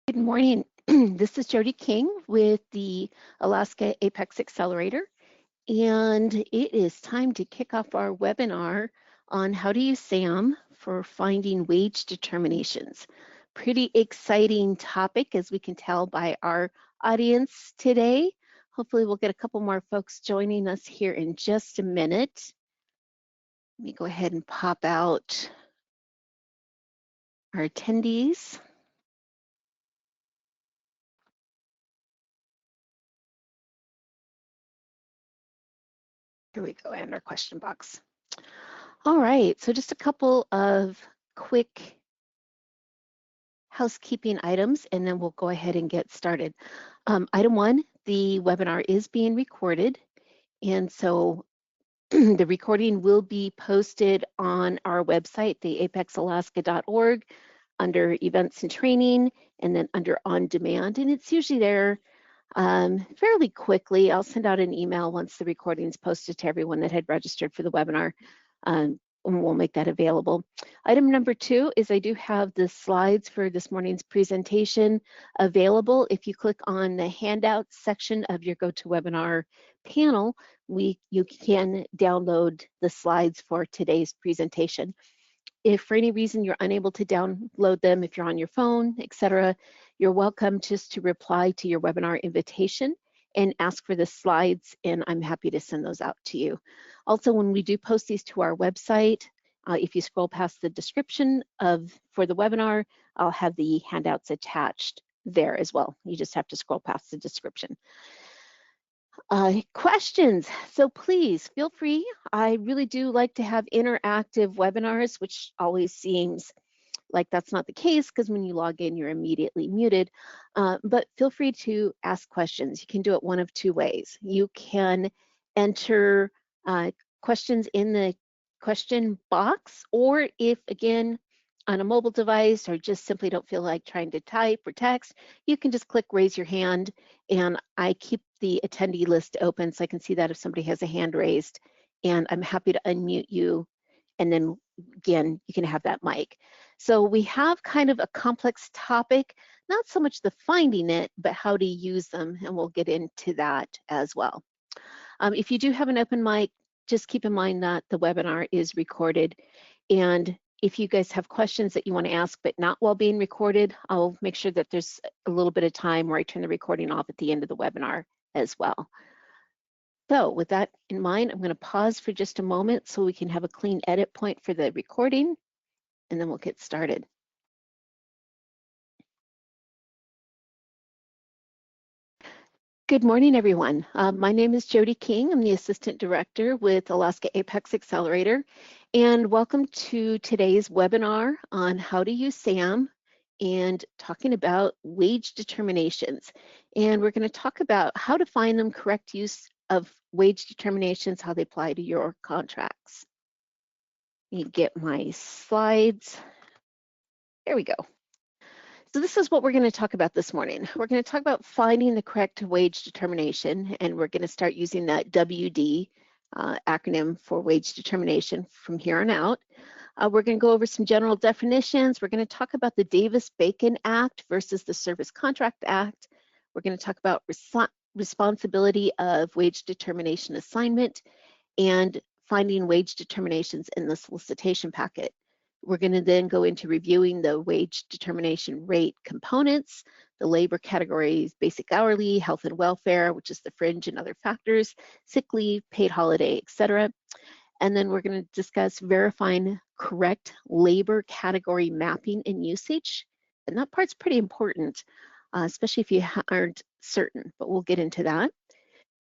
Good morning. This is Jody King with the Alaska Apex Accelerator, and it is time to kick off our webinar on how to use SAM for finding wage determinations. Pretty exciting topic, as we can tell by our audience today. Hopefully we'll get a couple more folks joining us here in just a minute. Let me go ahead and pop out our attendees. Here we go, and our question box. All right, so just a couple of quick housekeeping items, and then we'll go ahead and get started. Item one, the webinar is being recorded, and so the recording will be posted on our website, the apexalaska.org, under events and training, and then under on demand, and it's usually there fairly quickly. I'll send out an email once the recording is posted to everyone that had registered for the webinar, and we'll make that available. Item number two is I do have the slides for this morning's presentation available. If you click on the Handouts section of your GoToWebinar panel, you can download the slides for today's presentation. If for any reason you're unable to download them, if you're on your phone, etc., you're welcome just to reply to your webinar invitation and ask for the slides, and I'm happy to send those out to you. Also, when we do post these to our website, if you scroll past the description for the webinar, I'll have the handouts attached there as well. You just have to scroll past the description. Questions, so please feel free. I really do like to have interactive webinars, which always seems like that's not the case because when you log in, you're immediately muted. But feel free to ask questions. You can do it one of two ways. You can enter questions in the question box, or if, again, on a mobile device or just simply don't feel like trying to type or text, you can just click raise your hand, and I keep the attendee list open so I can see that if somebody has a hand raised, and I'm happy to unmute you, and then again, you can have that mic. So we have kind of a complex topic, not so much the finding it, but how to use them, and we'll get into that as well. If you do have an open mic, just keep in mind that the webinar is recorded, and if you guys have questions that you want to ask but not while being recorded, I'll make sure that there's a little bit of time where I turn the recording off at the end of the webinar as well. So with that in mind, I'm going to pause for just a moment so we can have a clean edit point for the recording, and then we'll get started. Good morning, everyone. My name is Jody King. I'm the Assistant Director with Alaska Apex Accelerator, and welcome to today's webinar on how to use SAM and talking about wage determinations. And we're going to talk about how to find them, correct use of wage determinations, how they apply to your contracts. Let me get my slides. There we go. So this is what we're going to talk about this morning. We're going to talk about finding the correct wage determination, and we're going to start using that WD acronym for wage determination from here on out. We're going to go over some general definitions. We're going to talk about the Davis-Bacon Act versus the Service Contract Act. We're going to talk about responsibility of wage determination assignment and finding wage determinations in the solicitation packet. We're going to then go into reviewing the wage determination rate components, the labor categories, basic hourly, health and welfare, which is the fringe and other factors, sick leave, paid holiday, etc. And then we're going to discuss verifying correct labor category mapping and usage. And that part's pretty important, especially if you aren't certain, but we'll get into that.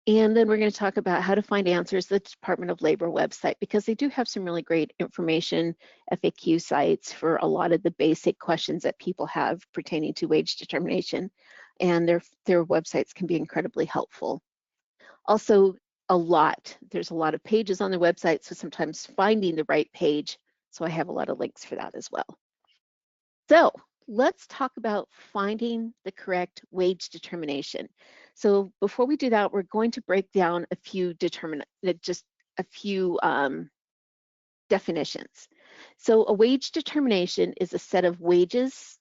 And then we're going to talk about how to find answers at the Department of Labor website, because they do have some really great information, FAQ sites for a lot of the basic questions that people have pertaining to wage determination, and their websites can be incredibly helpful. Also, there's a lot of pages on their website, so sometimes finding the right page, so I have a lot of links for that as well. So let's talk about finding the correct wage determination. So before we do that, we're going to break down a few definitions. So a wage determination is a set of wages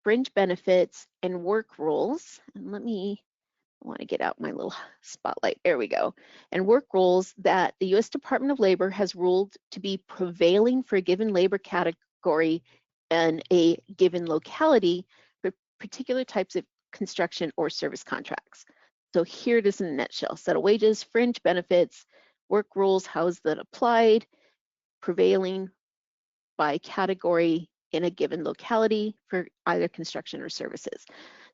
fringe benefits and work rules. And I want to get out my little spotlight. There we go. And work rules that the U.S. Department of Labor has ruled to be prevailing for a given labor category and a given locality for particular types of construction or service contracts. So here it is in a nutshell: set of wages, fringe benefits, work rules, how is that applied, prevailing by category in a given locality for either construction or services.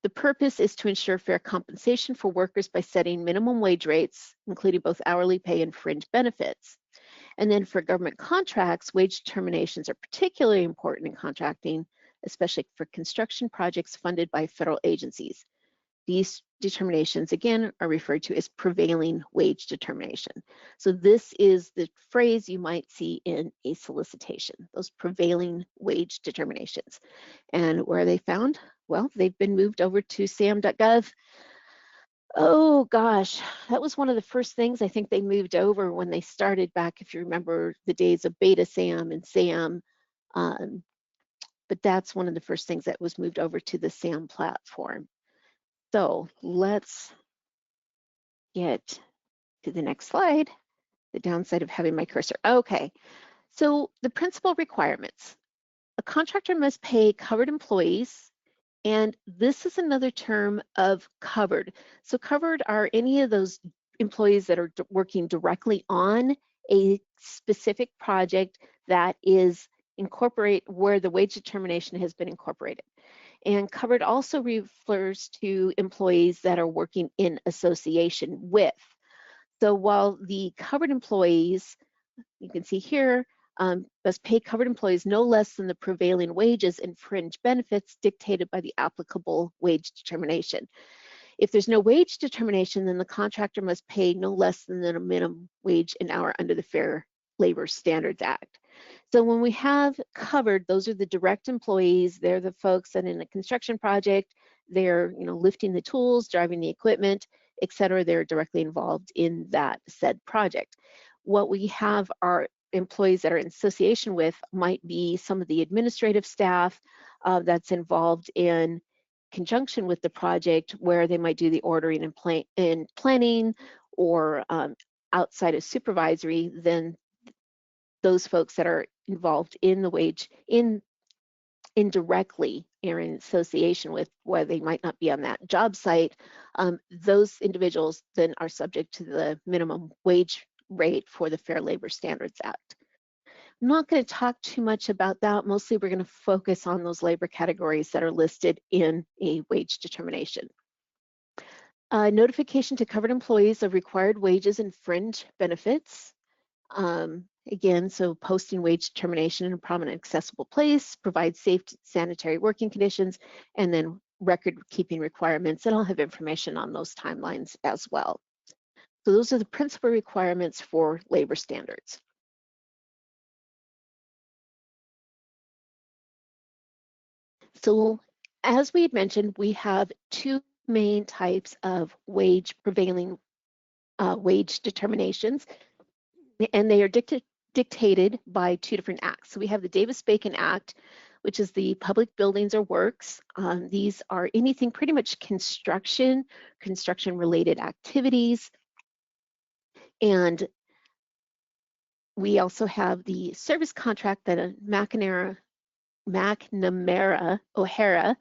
The purpose is to ensure fair compensation for workers by setting minimum wage rates, including both hourly pay and fringe benefits. And then for government contracts, wage determinations are particularly important in contracting, especially for construction projects funded by federal agencies. These determinations, again, are referred to as prevailing wage determination. So this is the phrase you might see in a solicitation, those prevailing wage determinations. And where are they found? Well, they've been moved over to SAM.gov. Oh gosh, that was one of the first things I think they moved over when they started back, if you remember the days of Beta SAM and SAM. But that's one of the first things that was moved over to the SAM platform. So let's get to the next slide, the downside of having my cursor. Okay, so the principal requirements. A contractor must pay covered employees, and this is another term of covered. So covered are any of those employees that are working directly on a specific project that is where the wage determination has been incorporated. And covered also refers to employees that are working in association with. So while the covered employees, you can see here, must pay covered employees no less than the prevailing wages and fringe benefits dictated by the applicable wage determination. If there's no wage determination, then the contractor must pay no less than a minimum wage an hour under the Fair Labor Standards Act. So when we have covered, those are the direct employees. They're the folks that in a construction project, they're lifting the tools, driving the equipment, et cetera. They're directly involved in that said project. What we have are employees that are in association with might be some of the administrative staff that's involved in conjunction with the project, where they might do the ordering and planning, or outside of supervisory, then those folks that are involved in the wage indirectly are in association with, where they might not be on that job site, those individuals then are subject to the minimum wage rate for the Fair Labor Standards Act. I'm not going to talk too much about that. Mostly we're going to focus on those labor categories that are listed in a wage determination. Notification to covered employees of required wages and fringe benefits. Again, so posting wage determination in a prominent accessible place, provide safe sanitary working conditions, and then record keeping requirements. And I'll have information on those timelines as well. So those are the principal requirements for labor standards. So as we had mentioned, we have two main types of prevailing wage determinations, and they are dictated by two different acts. So we have the Davis-Bacon Act, which is the public buildings or works. These are anything pretty much construction-related activities. And we also have the service contract that McNamara-O'Hara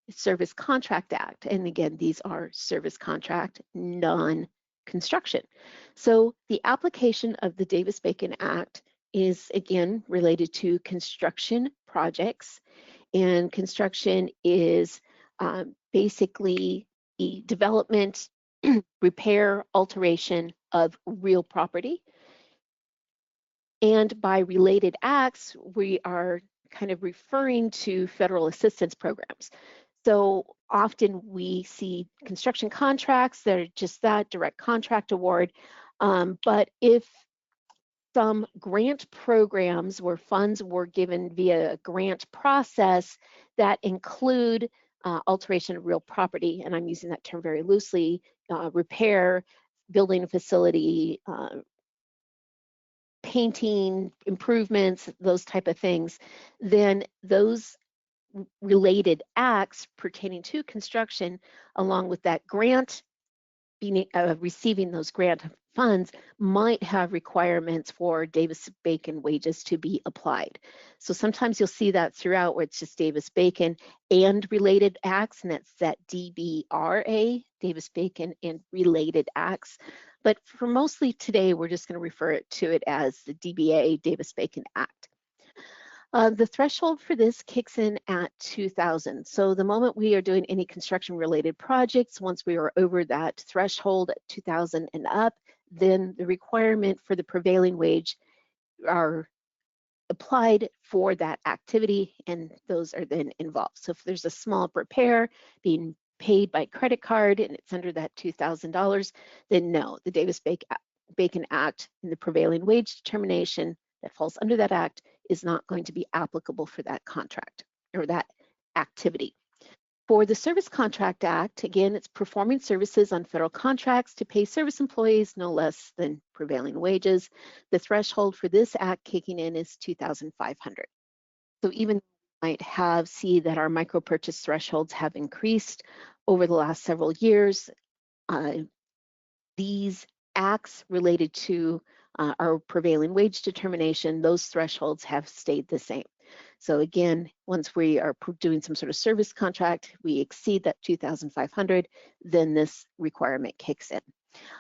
Service Contract Act. And again, these are service contract, non-construction. So the application of the Davis-Bacon Act is again related to construction projects. And construction is basically the development, repair, alteration of real property. And by related acts, we are kind of referring to federal assistance programs. So often we see construction contracts that are just that, direct contract award. But if some grant programs where funds were given via a grant process that include alteration of real property, and I'm using that term very loosely, repair, building a facility, painting, improvements, those type of things, then those related acts pertaining to construction, along with that grant, receiving those grant funds, might have requirements for Davis-Bacon wages to be applied. So sometimes you'll see that throughout where it's just Davis-Bacon and related acts, and that's that DBRA, Davis-Bacon and related acts. But for mostly today, we're just going to refer to it as the DBA, Davis-Bacon Act. The threshold for this kicks in at 2,000. So the moment we are doing any construction related projects, once we are over that threshold at 2,000 and up, then the requirement for the prevailing wage are applied for that activity, and those are then involved. So if there's a small repair being paid by credit card and it's under that $2,000, then no, the Davis-Bacon Act and the prevailing wage determination that falls under that act is not going to be applicable for that contract or that activity. For the Service Contract Act, again, it's performing services on federal contracts to pay service employees no less than prevailing wages. The threshold for this act kicking in is $2,500. So even you might see that our micro purchase thresholds have increased over the last several years. These acts related to our prevailing wage determination, those thresholds have stayed the same. So again, once we are doing some sort of service contract, we exceed that 2,500, then this requirement kicks in.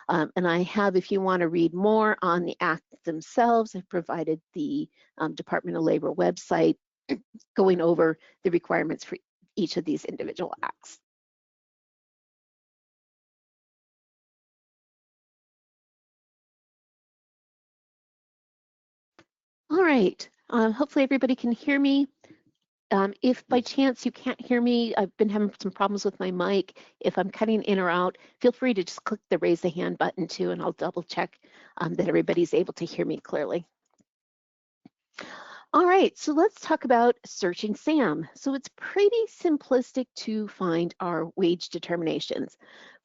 And I have, if you want to read more on the act themselves, I've provided the Department of Labor website going over the requirements for each of these individual acts. All right, hopefully everybody can hear me. If by chance you can't hear me, I've been having some problems with my mic. If I'm cutting in or out, feel free to just click the raise the hand button too, and I'll double check that everybody's able to hear me clearly. All right, so let's talk about searching SAM. So it's pretty simplistic to find our wage determinations.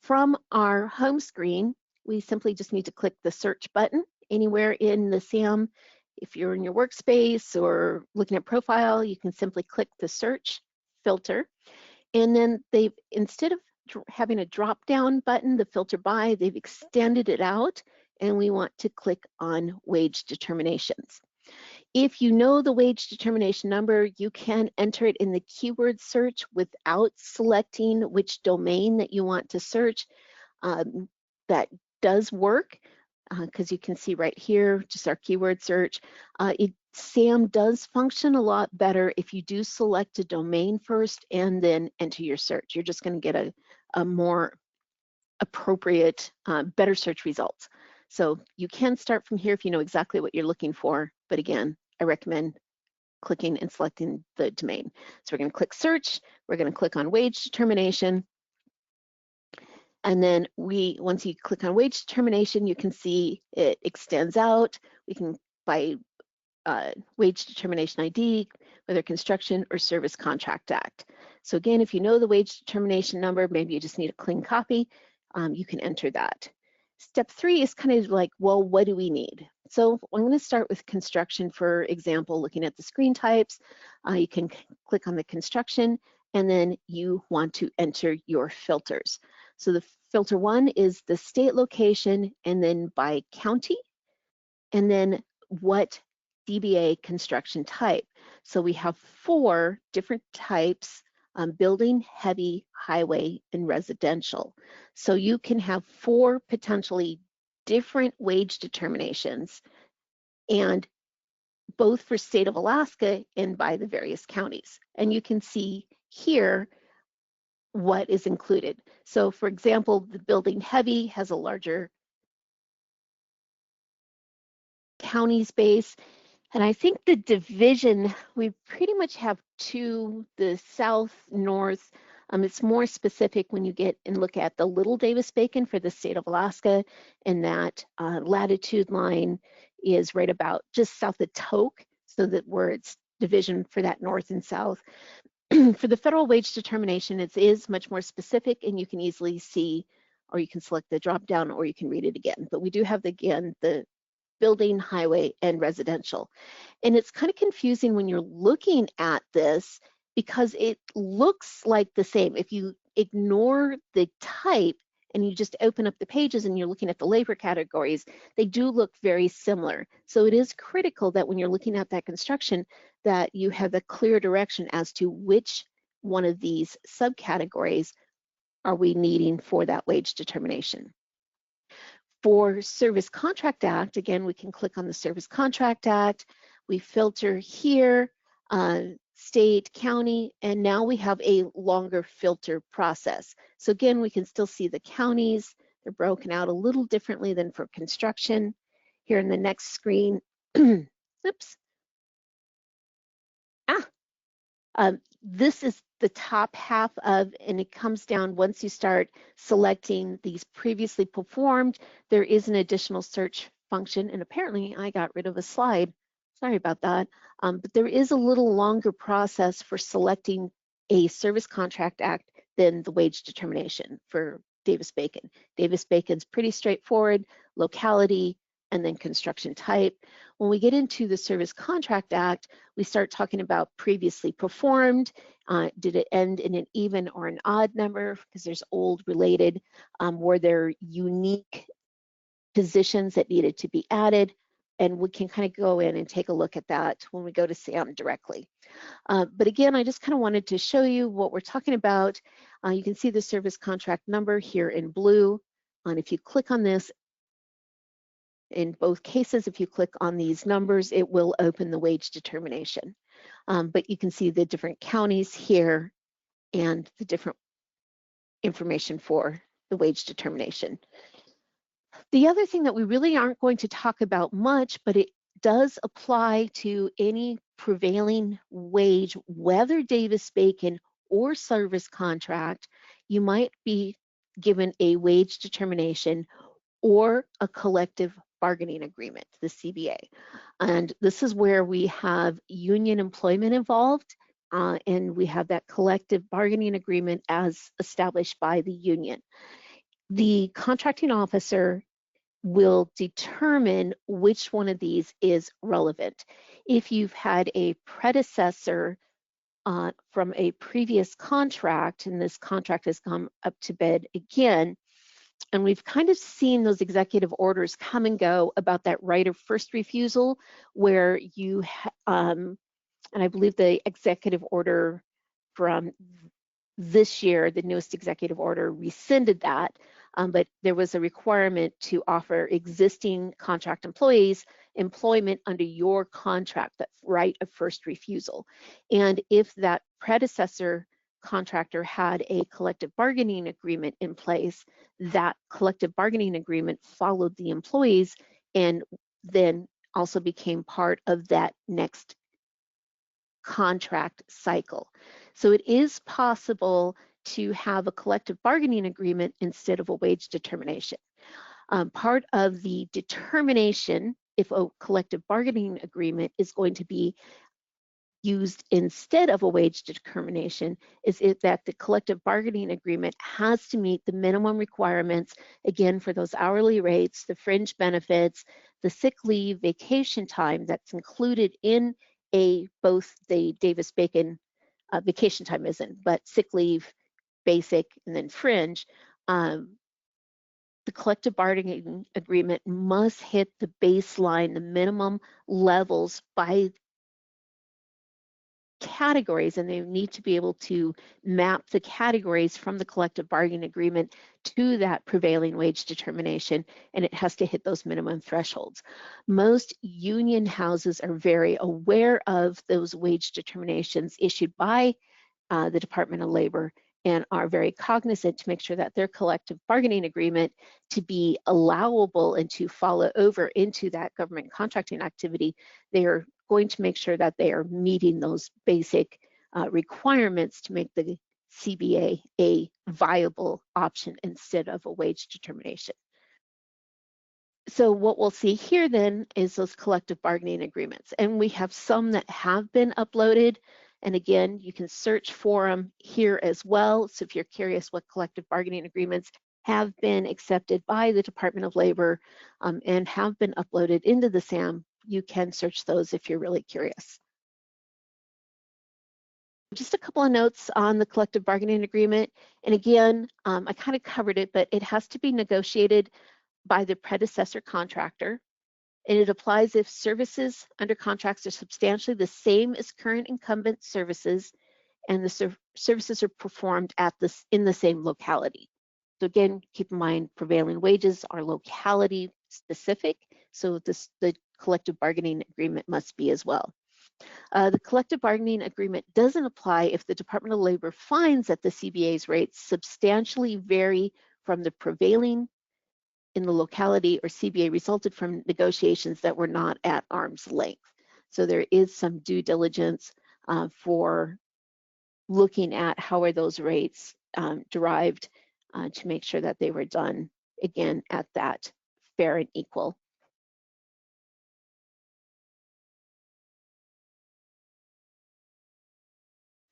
From our home screen, we simply just need to click the search button anywhere in the SAM. If you're in your workspace or looking at profile, you can simply click the search filter. And then instead of having a drop down button, the filter by, they've extended it out, and we want to click on wage determinations. If you know the wage determination number, you can enter it in the keyword search without selecting which domain that you want to search. That does work because you can see right here, just our keyword search. SAM does function a lot better if you do select a domain first and then enter your search. You're just going to get a more appropriate, better search results. So you can start from here if you know exactly what you're looking for. But again, I recommend clicking and selecting the domain. So we're going to click search. We're going to click on wage determination. And then once you click on wage determination, you can see it extends out. We can by wage determination ID, whether construction or service contract act. So again, if you know the wage determination number, maybe you just need a clean copy, you can enter that. Step 3 is kind of like, well, what do we need? So I'm going to start with construction, for example, looking at the screen types. You can click on the construction, and then you want to enter your filters. So the filter 1 is the state location, and then by county, and then what DBA construction type. So we have 4 different types: building, heavy, highway, and residential. So you can have 4 potentially different wage determinations, and both for state of Alaska and by the various counties. And you can see here what is included. So for example, the building heavy has a larger county space. And I think the division, we pretty much have 2, the south, north. It's more specific when you get and look at the Little Davis-Bacon for the state of Alaska, and that latitude line is right about just south of Tok, so that where it's division for that north and south. For the federal wage determination, it is much more specific, and you can easily see, or you can select the drop down, or you can read it again. But we do have, again, the building, highway, and residential. And it's kind of confusing when you're looking at this because it looks like the same. If you ignore the type and you just open up the pages and you're looking at the labor categories, they do look very similar. So it is critical that when you're looking at that construction, that you have a clear direction as to which one of these subcategories are we needing for that wage determination. For Service Contract Act, again, we can click on the Service Contract Act. We filter here, state, county, and now we have a longer filter process. So again, we can still see the counties. They're broken out a little differently than for construction. Here in the next screen, oops. This is the top half of, and it comes down once you start selecting these previously performed, there is an additional search function, and apparently I got rid of a slide. Sorry about that. But there is a little longer process for selecting a Service Contract Act than the wage determination for Davis-Bacon. Davis-Bacon's pretty straightforward, locality, and then construction type. When we get into the Service Contract Act, we start talking about previously performed. Did it end in an even or an odd number? Because there's old related. Were there unique positions that needed to be added? And we can kind of go in and take a look at that when we go to SAM directly. But again, I just kind of wanted to show you what we're talking about. You can see the service contract number here in blue. And if you click on this, in both cases, if you click on these numbers, it will open the wage determination. But you can see the different counties here and the different information for the wage determination. The other thing that we really aren't going to talk about much, but it does apply to any prevailing wage, whether Davis-Bacon or service contract, you might be given a wage determination or a collective bargaining agreement, the CBA. And this is where we have union employment involved, and we have that collective bargaining agreement as established by the union. The contracting officer will determine which one of these is relevant. If you've had a predecessor from a previous contract, and this contract has come up to bid again, and we've kind of seen those executive orders come and go about that right of first refusal, where you, and I believe the executive order from this year, the newest executive order rescinded that, but there was a requirement to offer existing contract employees employment under your contract, that right of first refusal. And if that predecessor contractor had a collective bargaining agreement in place, that collective bargaining agreement followed the employees and then also became part of that next contract cycle. So it is possible to have a collective bargaining agreement instead of a wage determination. Part of the determination, if a collective bargaining agreement is going to be used instead of a wage determination, is that the collective bargaining agreement has to meet the minimum requirements, again, for those hourly rates, the fringe benefits, the sick leave, vacation time that's included in both the Davis-Bacon vacation time isn't, but sick leave, basic, and then fringe. The collective bargaining agreement must hit the baseline, the minimum levels by categories, and they need to be able to map the categories from the collective bargaining agreement to that prevailing wage determination, and it has to hit those minimum thresholds. Most union houses are very aware of those wage determinations issued by the Department of Labor and are very cognizant to make sure that their collective bargaining agreement to be allowable and to follow over into that government contracting activity, they are going to make sure that they are meeting those basic requirements to make the CBA a viable option instead of a wage determination. So what we'll see here then is those collective bargaining agreements, and we have some that have been uploaded. And again, you can search for them here as well. So if you're curious what collective bargaining agreements have been accepted by the Department of Labor and have been uploaded into the SAM, you can search those if you're really curious. Just a couple of notes on the collective bargaining agreement. And again, I kind of covered it, but it has to be negotiated by the predecessor contractor. And it applies if services under contracts are substantially the same as current incumbent services and the services are performed in the same locality. So again, keep in mind prevailing wages are locality specific, so the collective bargaining agreement must be as well. The collective bargaining agreement doesn't apply if the Department of Labor finds that the CBA's rates substantially vary from the prevailing in the locality or CBA resulted from negotiations that were not at arm's length. So there is some due diligence for looking at how are those rates derived to make sure that they were done, again, at that fair and equal.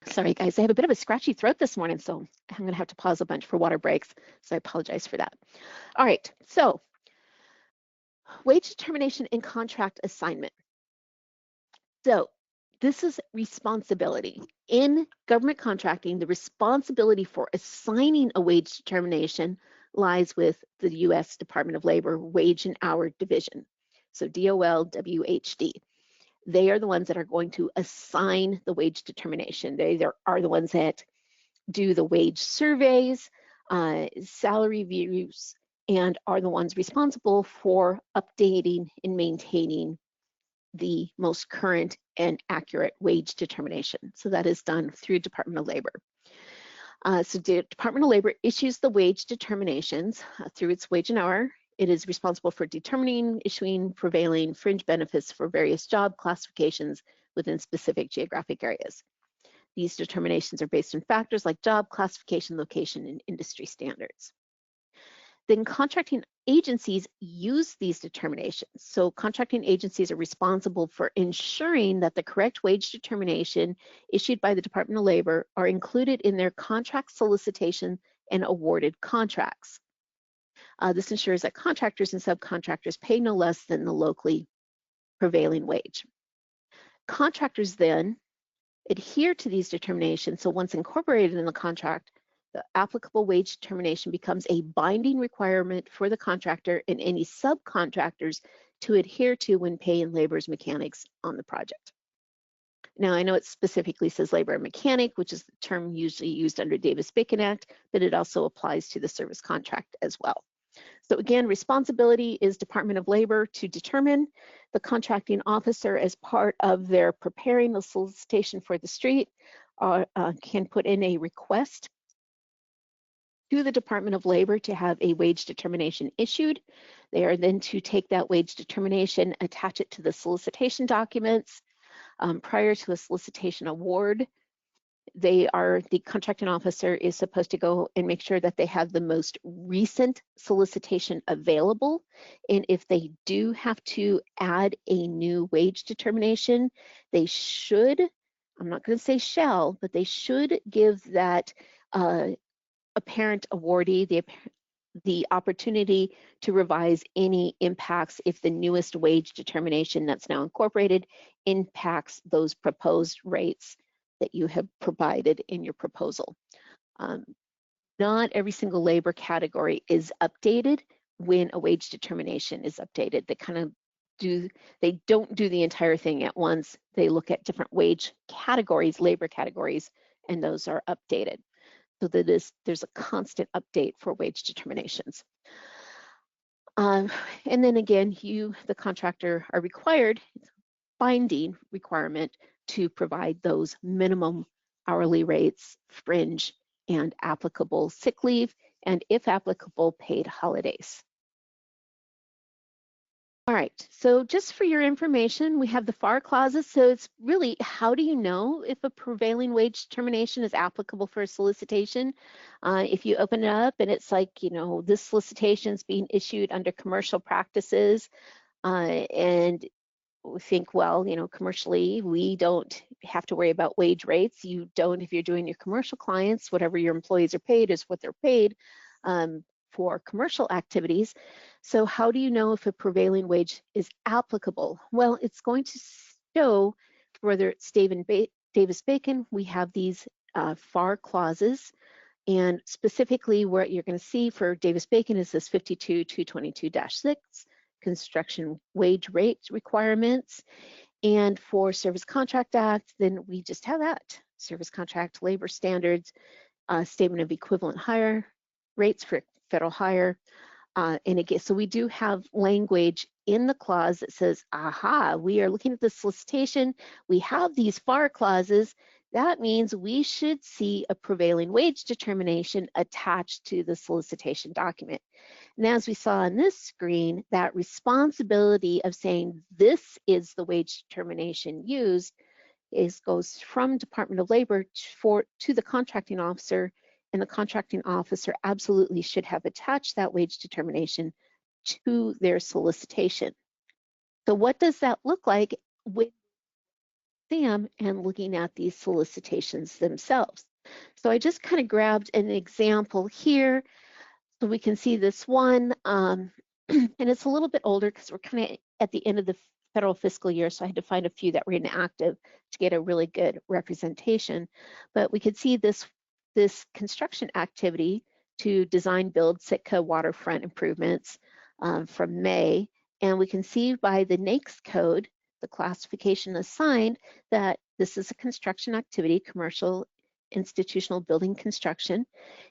Sorry guys, I have a bit of a scratchy throat this morning, so I'm gonna have to pause a bunch for water breaks, so I apologize for that. All right, so wage determination and contract assignment. So this is responsibility. In government contracting, the responsibility for assigning a wage determination lies with the U.S. Department of Labor Wage and Hour Division, so DOL-WHD. They are the ones that are going to assign the wage determination. They are the ones that do the wage surveys, salary reviews, and are the ones responsible for updating and maintaining the most current and accurate wage determination. So that is done through Department of Labor. So the Department of Labor issues the wage determinations through its wage and hour. It is responsible for determining, issuing, prevailing fringe benefits for various job classifications within specific geographic areas. These determinations are based on factors like job classification, location, and industry standards. Then contracting agencies use these determinations. So contracting agencies are responsible for ensuring that the correct wage determination issued by the Department of Labor are included in their contract solicitation and awarded contracts. This ensures that contractors and subcontractors pay no less than the locally prevailing wage. Contractors then adhere to these determinations, so once incorporated in the contract, the applicable wage determination becomes a binding requirement for the contractor and any subcontractors to adhere to when paying laborers mechanics on the project. Now, I know it specifically says labor and mechanic, which is the term usually used under Davis-Bacon Act, but it also applies to the service contract as well. So again, responsibility is Department of Labor to determine. The contracting officer, as part of their preparing the solicitation for the street, can put in a request to the Department of Labor to have a wage determination issued. They are then to take that wage determination, attach it to the solicitation documents. Prior to a solicitation award, the contracting officer is supposed to go and make sure that they have the most recent solicitation available. And if they do have to add a new wage determination, they should, I'm not going to say shall, but they should give that apparent awardee the opportunity to revise any impacts if the newest wage determination that's now incorporated impacts those proposed rates that you have provided in your proposal. Not every single labor category is updated when a wage determination is updated. They don't do the entire thing at once. They look at different wage categories, labor categories, and those are updated. So that there's a constant update for wage determinations. And then again, you, the contractor, are required, binding requirement, to provide those minimum hourly rates, fringe, and applicable sick leave, and if applicable, paid holidays. All right, so just for your information, we have the FAR clauses. So it's really, how do you know if a prevailing wage determination is applicable for a solicitation? If you open it up and it's like, you know, this solicitation is being issued under commercial practices, and we think, well, you know, commercially, we don't have to worry about wage rates. You don't, if you're doing your commercial clients, whatever your employees are paid is what they're paid for commercial activities. So how do you know if a prevailing wage is applicable? Well, it's going to show whether it's Davis-Bacon, we have these FAR clauses, and specifically what you're going to see for Davis-Bacon is this 52-222-6 construction wage rate requirements. And for Service Contract Act, then we just have that Service Contract Labor Standards, Statement of Equivalent Hire Rates for Federal Hire. And again, so we do have language in the clause that says, aha, we are looking at the solicitation, we have these FAR clauses, that means we should see a prevailing wage determination attached to the solicitation document. And as we saw on this screen, that responsibility of saying this is the wage determination used goes from Department of Labor to the contracting officer, and the contracting officer absolutely should have attached that wage determination to their solicitation. So what does that look like with Sam and looking at these solicitations themselves? So I just kind of grabbed an example here so we can see this one, and it's a little bit older because we're kind of at the end of the federal fiscal year, so I had to find a few that were inactive to get a really good representation. But we could see this construction activity to design, build Sitka waterfront improvements from May, and we can see by the NAICS code, the classification assigned, that this is a construction activity, commercial institutional building construction.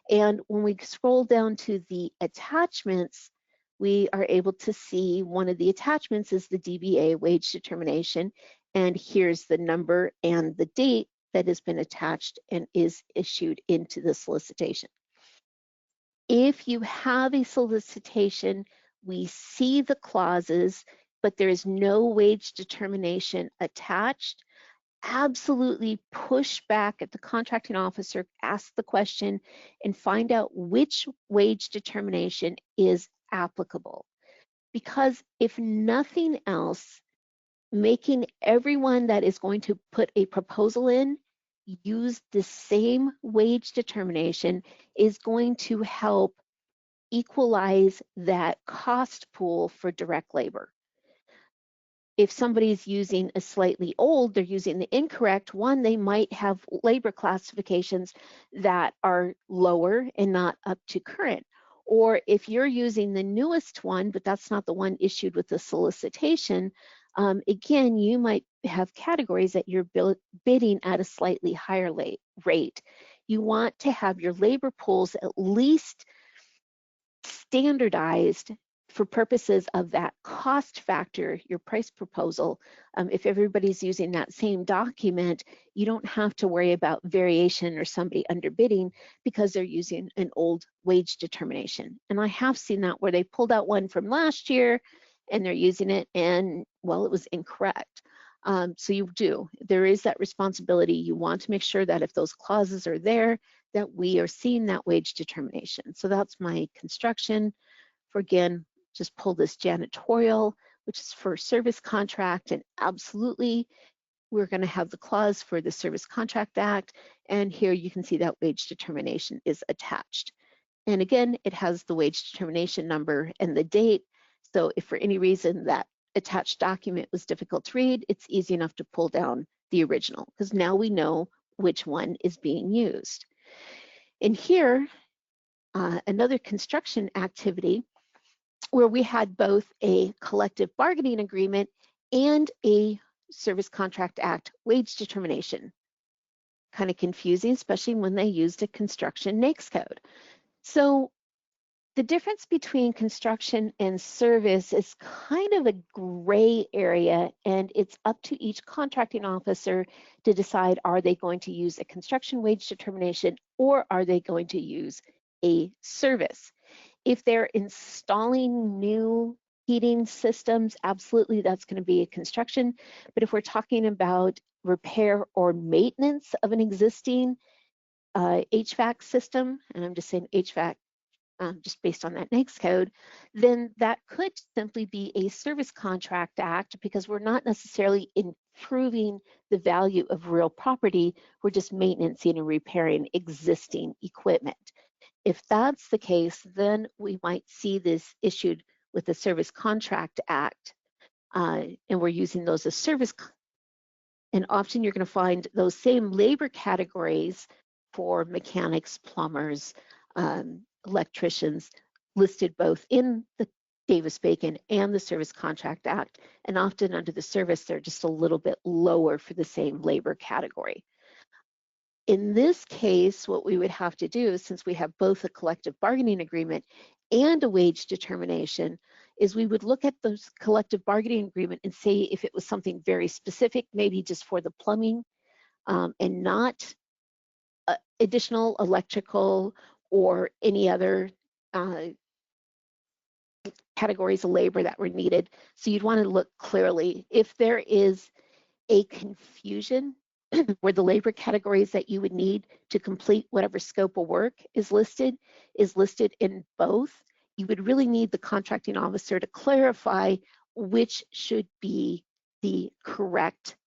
And when we scroll down to the attachments, we are able to see one of the attachments is the DBA Wage Determination, and here's the number and the date that has been attached and is issued into the solicitation. If you have a solicitation, we see the clauses, but there is no wage determination attached, absolutely push back at the contracting officer, ask the question, and find out which wage determination is applicable. Because if nothing else, making everyone that is going to put a proposal in use the same wage determination is going to help equalize that cost pool for direct labor. If somebody's using a slightly old, they're using the incorrect one, they might have labor classifications that are lower and not up to current. Or if you're using the newest one, but that's not the one issued with the solicitation, again, you might have categories that you're bidding at a slightly higher rate. You want to have your labor pools at least standardized for purposes of that cost factor, your price proposal. If everybody's using that same document, you don't have to worry about variation or somebody underbidding because they're using an old wage determination. And I have seen that where they pulled out one from last year and they're using it and, well, it was incorrect. So there is that responsibility. You want to make sure that if those clauses are there, that we are seeing that wage determination. So that's my construction. For again, just pull this janitorial, which is for service contract, and absolutely we're going to have the clause for the Service Contract Act, and here you can see that wage determination is attached. And again, it has the wage determination number and the date, so if for any reason that attached document was difficult to read, it's easy enough to pull down the original, because now we know which one is being used. And here, another construction activity where we had both a collective bargaining agreement and a Service Contract Act wage determination. Kind of confusing, especially when they used a construction NAICS code. So the difference between construction and service is kind of a gray area, and it's up to each contracting officer to decide, are they going to use a construction wage determination or are they going to use a service? If they're installing new heating systems, absolutely that's going to be a construction. But if we're talking about repair or maintenance of an existing HVAC system, and I'm just saying HVAC just based on that NAICS code, then that could simply be a Service Contract Act, because we're not necessarily improving the value of real property, we're just maintaining and repairing existing equipment. If that's the case, then we might see this issued with the Service Contract Act, and we're using those as service And often you're going to find those same labor categories for mechanics, plumbers, electricians listed both in the Davis-Bacon and the Service Contract Act, and often under the service, they're just a little bit lower for the same labor category. In this case, what we would have to do, since we have both a collective bargaining agreement and a wage determination, is we would look at the collective bargaining agreement and say if it was something very specific, maybe just for the plumbing and not additional electrical or any other categories of labor that were needed. So you'd want to look clearly. If there is a confusion where the labor categories that you would need to complete whatever scope of work is listed in both, you would really need the contracting officer to clarify which should be the correct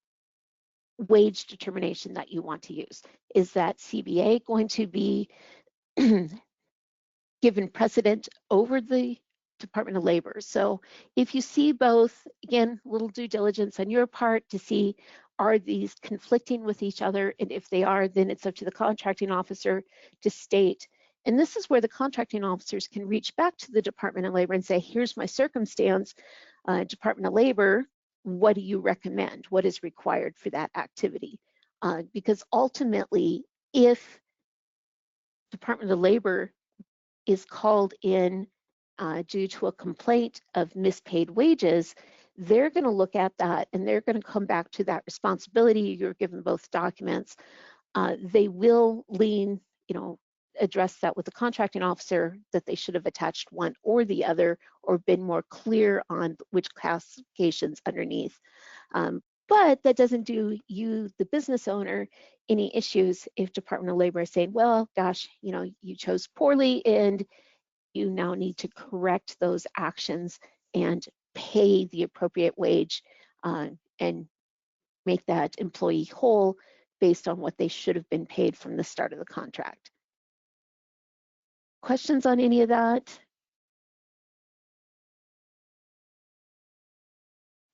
wage determination that you want to use. Is that CBA going to be given precedent over the Department of Labor? So if you see both, again, a little due diligence on your part to see, are these conflicting with each other? And if they are, then it's up to the contracting officer to state. And this is where the contracting officers can reach back to the Department of Labor and say, here's my circumstance, Department of Labor, what do you recommend? What is required for that activity? Because ultimately, if Department of Labor is called in due to a complaint of mispaid wages, they're going to look at that and they're going to come back to that responsibility. You're given both documents. They will lean, address that with the contracting officer that they should have attached one or the other or been more clear on which classifications underneath. But that doesn't do you, the business owner, any issues if Department of Labor is saying, well, gosh, you chose poorly and you now need to correct those actions and pay the appropriate wage and make that employee whole based on what they should have been paid from the start of the contract. Questions on any of that?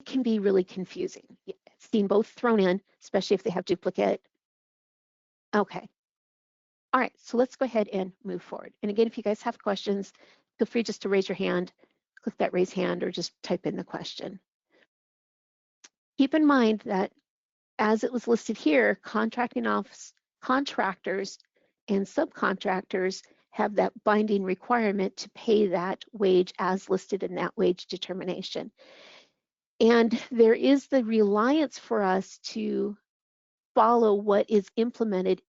It can be really confusing. Seen both thrown in, especially if they have duplicate. Okay. All right, so let's go ahead and move forward. And again, if you guys have questions, feel free just to raise your hand, click that raise hand, or just type in the question. Keep in mind that as it was listed here, contracting office, contractors and subcontractors have that binding requirement to pay that wage as listed in that wage determination. And there is the reliance for us to follow what is implemented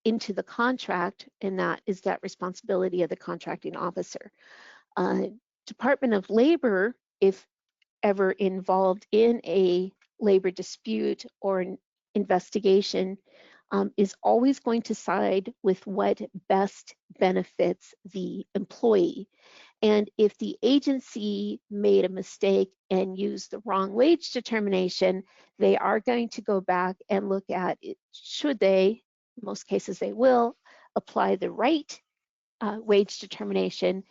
into the contract, and that is that responsibility of the contracting officer. Department of Labor, if ever involved in a labor dispute or an investigation, is always going to side with what best benefits the employee. And if the agency made a mistake and used the wrong wage determination, they are going to go back and look at it. Should they, in most cases they will, apply the right wage determination.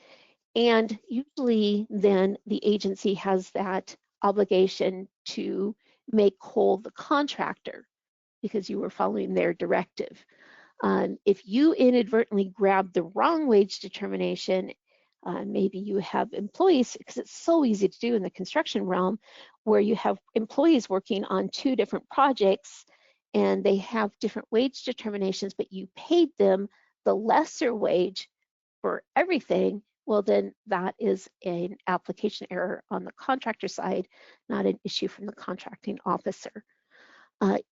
And usually then the agency has that obligation to make whole the contractor because you were following their directive. If you inadvertently grab the wrong wage determination, maybe you have employees, because it's so easy to do in the construction realm, where you have employees working on 2 different projects and they have different wage determinations, but you paid them the lesser wage for everything, well, then that is an application error on the contractor side, not an issue from the contracting officer.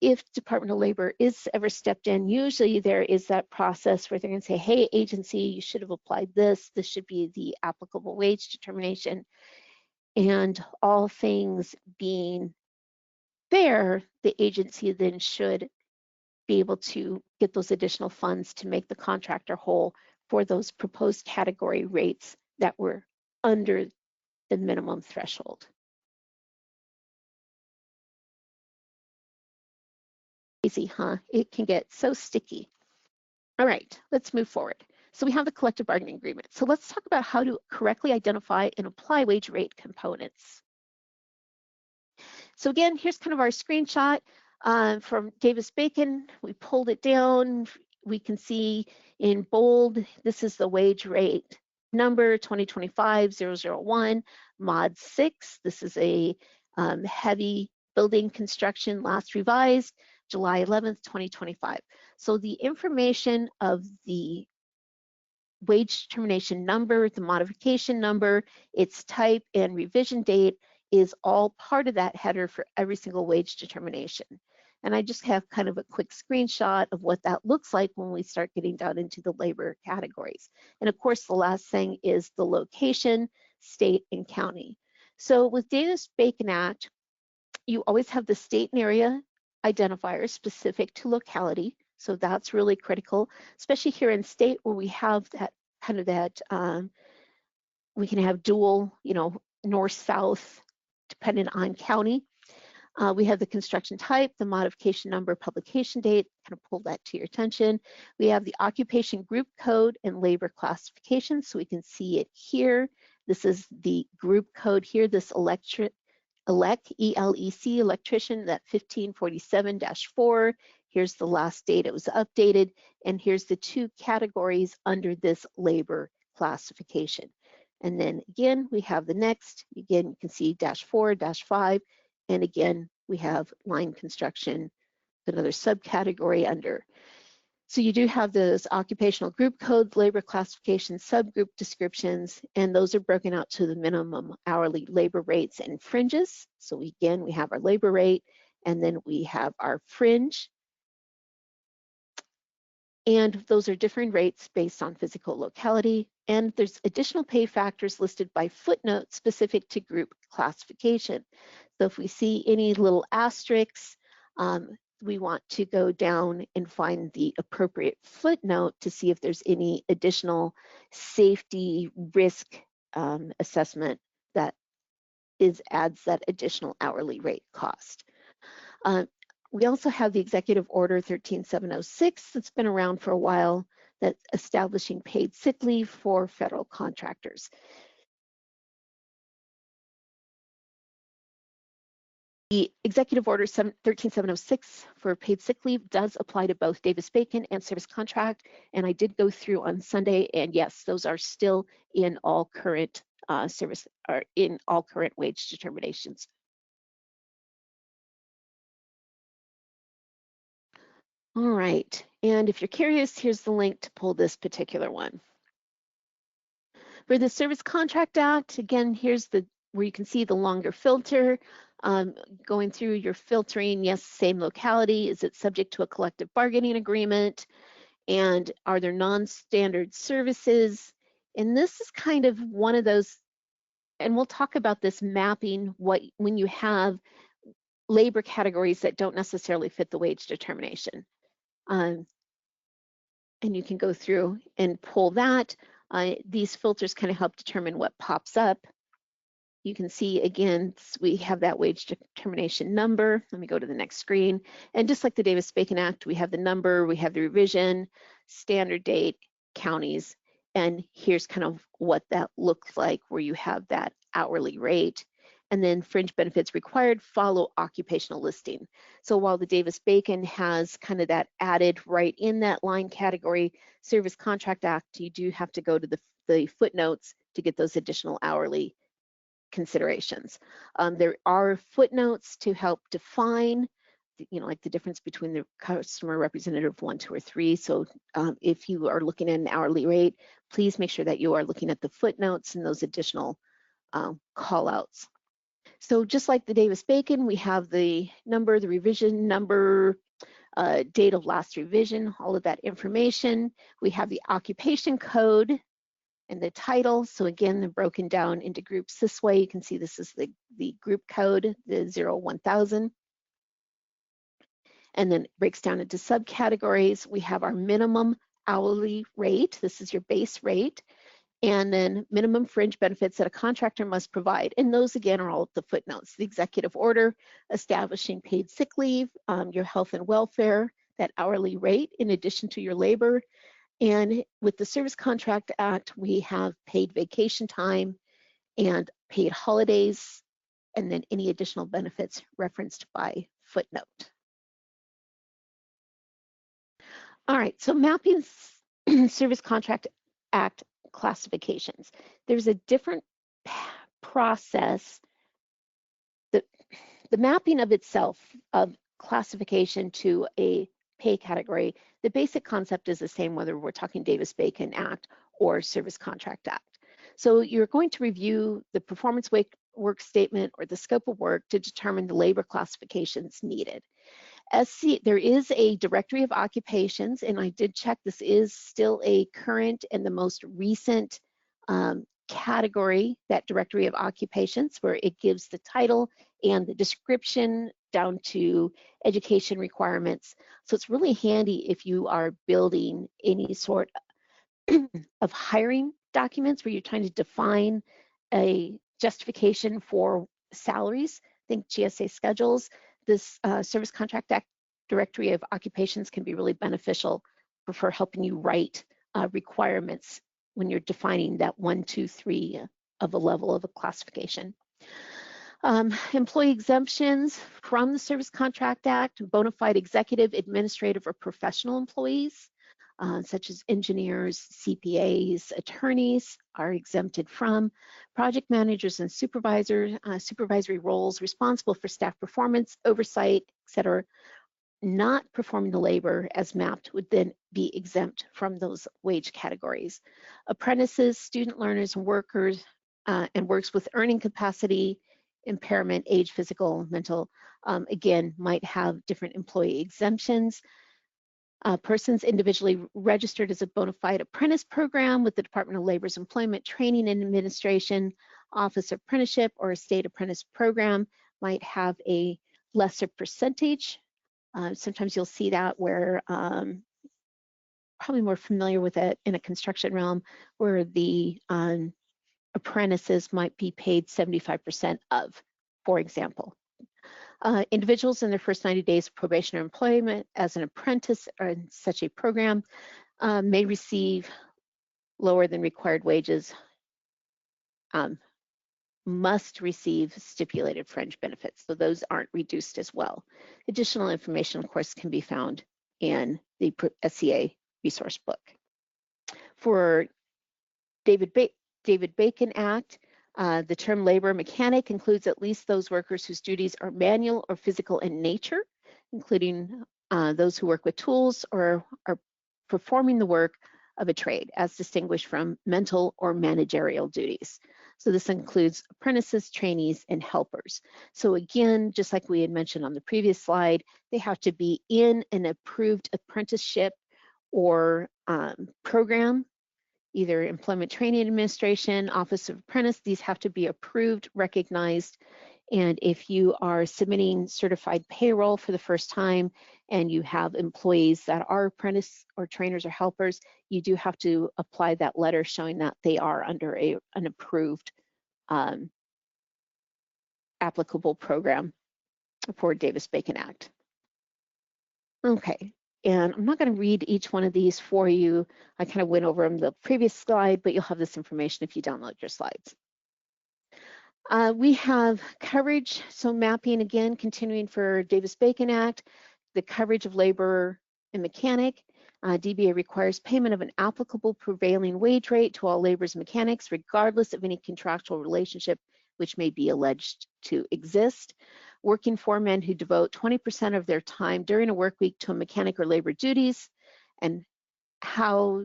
If Department of Labor is ever stepped in, usually there is that process where they're going to say, hey, agency, you should have applied this. This should be the applicable wage determination. And all things being fair, the agency then should be able to get those additional funds to make the contractor whole for those proposed category rates that were under the minimum threshold. Easy, huh? It can get so sticky. All right, let's move forward. So we have the collective bargaining agreement. So let's talk about how to correctly identify and apply wage rate components. So again, here's kind of our screenshot. From Davis-Bacon, we pulled it down. We can see in bold, this is the wage rate number 2025-001, mod 6. This is a heavy building construction, last revised July 11th, 2025. So the information of the wage determination number, the modification number, its type, and revision date is all part of that header for every single wage determination. And I just have kind of a quick screenshot of what that looks like when we start getting down into the labor categories. And of course, the last thing is the location, state, and county. So with Davis-Bacon Act, you always have the state and area identifiers specific to locality. So that's really critical, especially here in state where we have that kind of that, we can have dual, north-south, dependent on county. We have the construction type, the modification number, publication date, kind of pull that to your attention. We have the occupation group code and labor classification, so we can see it here. This is the group code here, this ELEC, electrician, that 1547-4. Here's the last date it was updated, and here's the two categories under this labor classification. And then again, we have the next, again, you can see -4, -5, and again, we have line construction, another subcategory under. So you do have those occupational group codes, labor classification, subgroup descriptions, and those are broken out to the minimum hourly labor rates and fringes. So again, we have our labor rate, and then we have our fringe. And those are different rates based on physical locality. And there's additional pay factors listed by footnote specific to group classification. So if we see any little asterisks, we want to go down and find the appropriate footnote to see if there's any additional safety risk assessment that adds that additional hourly rate cost. We also have the Executive Order 13706 that's been around for a while, that's establishing paid sick leave for federal contractors. The Executive Order 13706 for paid sick leave does apply to both Davis-Bacon and service contract, and I did go through on Sunday, and yes, those are still in all current current wage determinations. All right, and if you're curious, here's the link to pull this particular one. For the Service Contract Act, again, here's where you can see the longer filter. Going through your filtering, yes, same locality. Is it subject to a collective bargaining agreement? And are there non-standard services? And this is kind of one of those, and we'll talk about this mapping, when you have labor categories that don't necessarily fit the wage determination. And you can go through and pull that. These filters kind of help determine what pops up. You can see, again, we have that wage determination number. Let me go to the next screen. And just like the Davis-Bacon Act, we have the number, we have the revision, standard date, counties, and here's kind of what that looks like where you have that hourly rate. And then fringe benefits required follow occupational listing. So while the Davis-Bacon has kind of that added right in that line category, Service Contract Act, you do have to go to the footnotes to get those additional hourly considerations. There are footnotes to help define, like the difference between the customer representative 1, 2, or 3. So if you are looking at an hourly rate, please make sure that you are looking at the footnotes and those additional call outs. So just like the Davis-Bacon, we have the number, the revision number, date of last revision, all of that information. We have the occupation code and the title. So again, they're broken down into groups this way. You can see this is the group code, the 01000. And then it breaks down into subcategories. We have our minimum hourly rate. This is your base rate. And then minimum fringe benefits that a contractor must provide. And those again are all the footnotes. The executive order establishing paid sick leave, your health and welfare, that hourly rate in addition to your labor. And with the Service Contract Act, we have paid vacation time and paid holidays, and then any additional benefits referenced by footnote. All right, so mapping Service Contract Act classifications. There's a different process. The mapping of itself of classification to a pay category, the basic concept is the same whether we're talking Davis-Bacon Act or Service Contract Act. So you're going to review the performance work statement or the scope of work to determine the labor classifications needed. There is a directory of occupations, and I did check, this is still a current and the most recent category, that directory of occupations, where it gives the title and the description down to education requirements. So it's really handy if you are building any sort of hiring documents where you're trying to define a justification for salaries. Think GSA schedules. This Service Contract Act directory of occupations can be really beneficial for helping you write requirements when you're defining that 1, 2, 3 of a level of a classification. Employee exemptions from the Service Contract Act, bona fide executive, administrative, or professional employees, such as engineers, CPAs, attorneys are exempted from. Project managers and supervisors, supervisory roles responsible for staff performance, oversight, etc., not performing the labor as mapped would then be exempt from those wage categories. Apprentices, student learners, and workers, and works with earning capacity, impairment, age, physical, mental, again, might have different employee exemptions. Persons individually registered as a bona fide apprentice program with the Department of Labor's Employment Training and Administration Office of Apprenticeship or a state apprentice program might have a lesser percentage. Sometimes you'll see that where, probably more familiar with it in a construction realm, where the apprentices might be paid 75% of, for example. Individuals in their first 90 days of probation or employment as an apprentice or in such a program may receive lower than required wages, must receive stipulated fringe benefits. So those aren't reduced as well. Additional information, of course, can be found in the SCA resource book. For Davis-Bacon Act, the term labor mechanic includes at least those workers whose duties are manual or physical in nature, including those who work with tools or are performing the work of a trade, as distinguished from mental or managerial duties. So this includes apprentices, trainees, and helpers. So again, just like we had mentioned on the previous slide, they have to be in an approved apprenticeship or program, either Employment Training Administration, Office of Apprentice. These have to be approved, recognized, and if you are submitting certified payroll for the first time and you have employees that are apprentice or trainers or helpers, you do have to apply that letter showing that they are under an approved applicable program for Davis-Bacon Act. Okay. And I'm not going to read each one of these for you. I kind of went over them the previous slide, but you'll have this information if you download your slides. We have coverage, so mapping again, continuing for Davis-Bacon Act, the coverage of laborer and mechanic. DBA requires payment of an applicable prevailing wage rate to all laborers and mechanics, regardless of any contractual relationship which may be alleged to exist. Working foremen who devote 20% of their time during a work week to mechanic or labor duties, and how,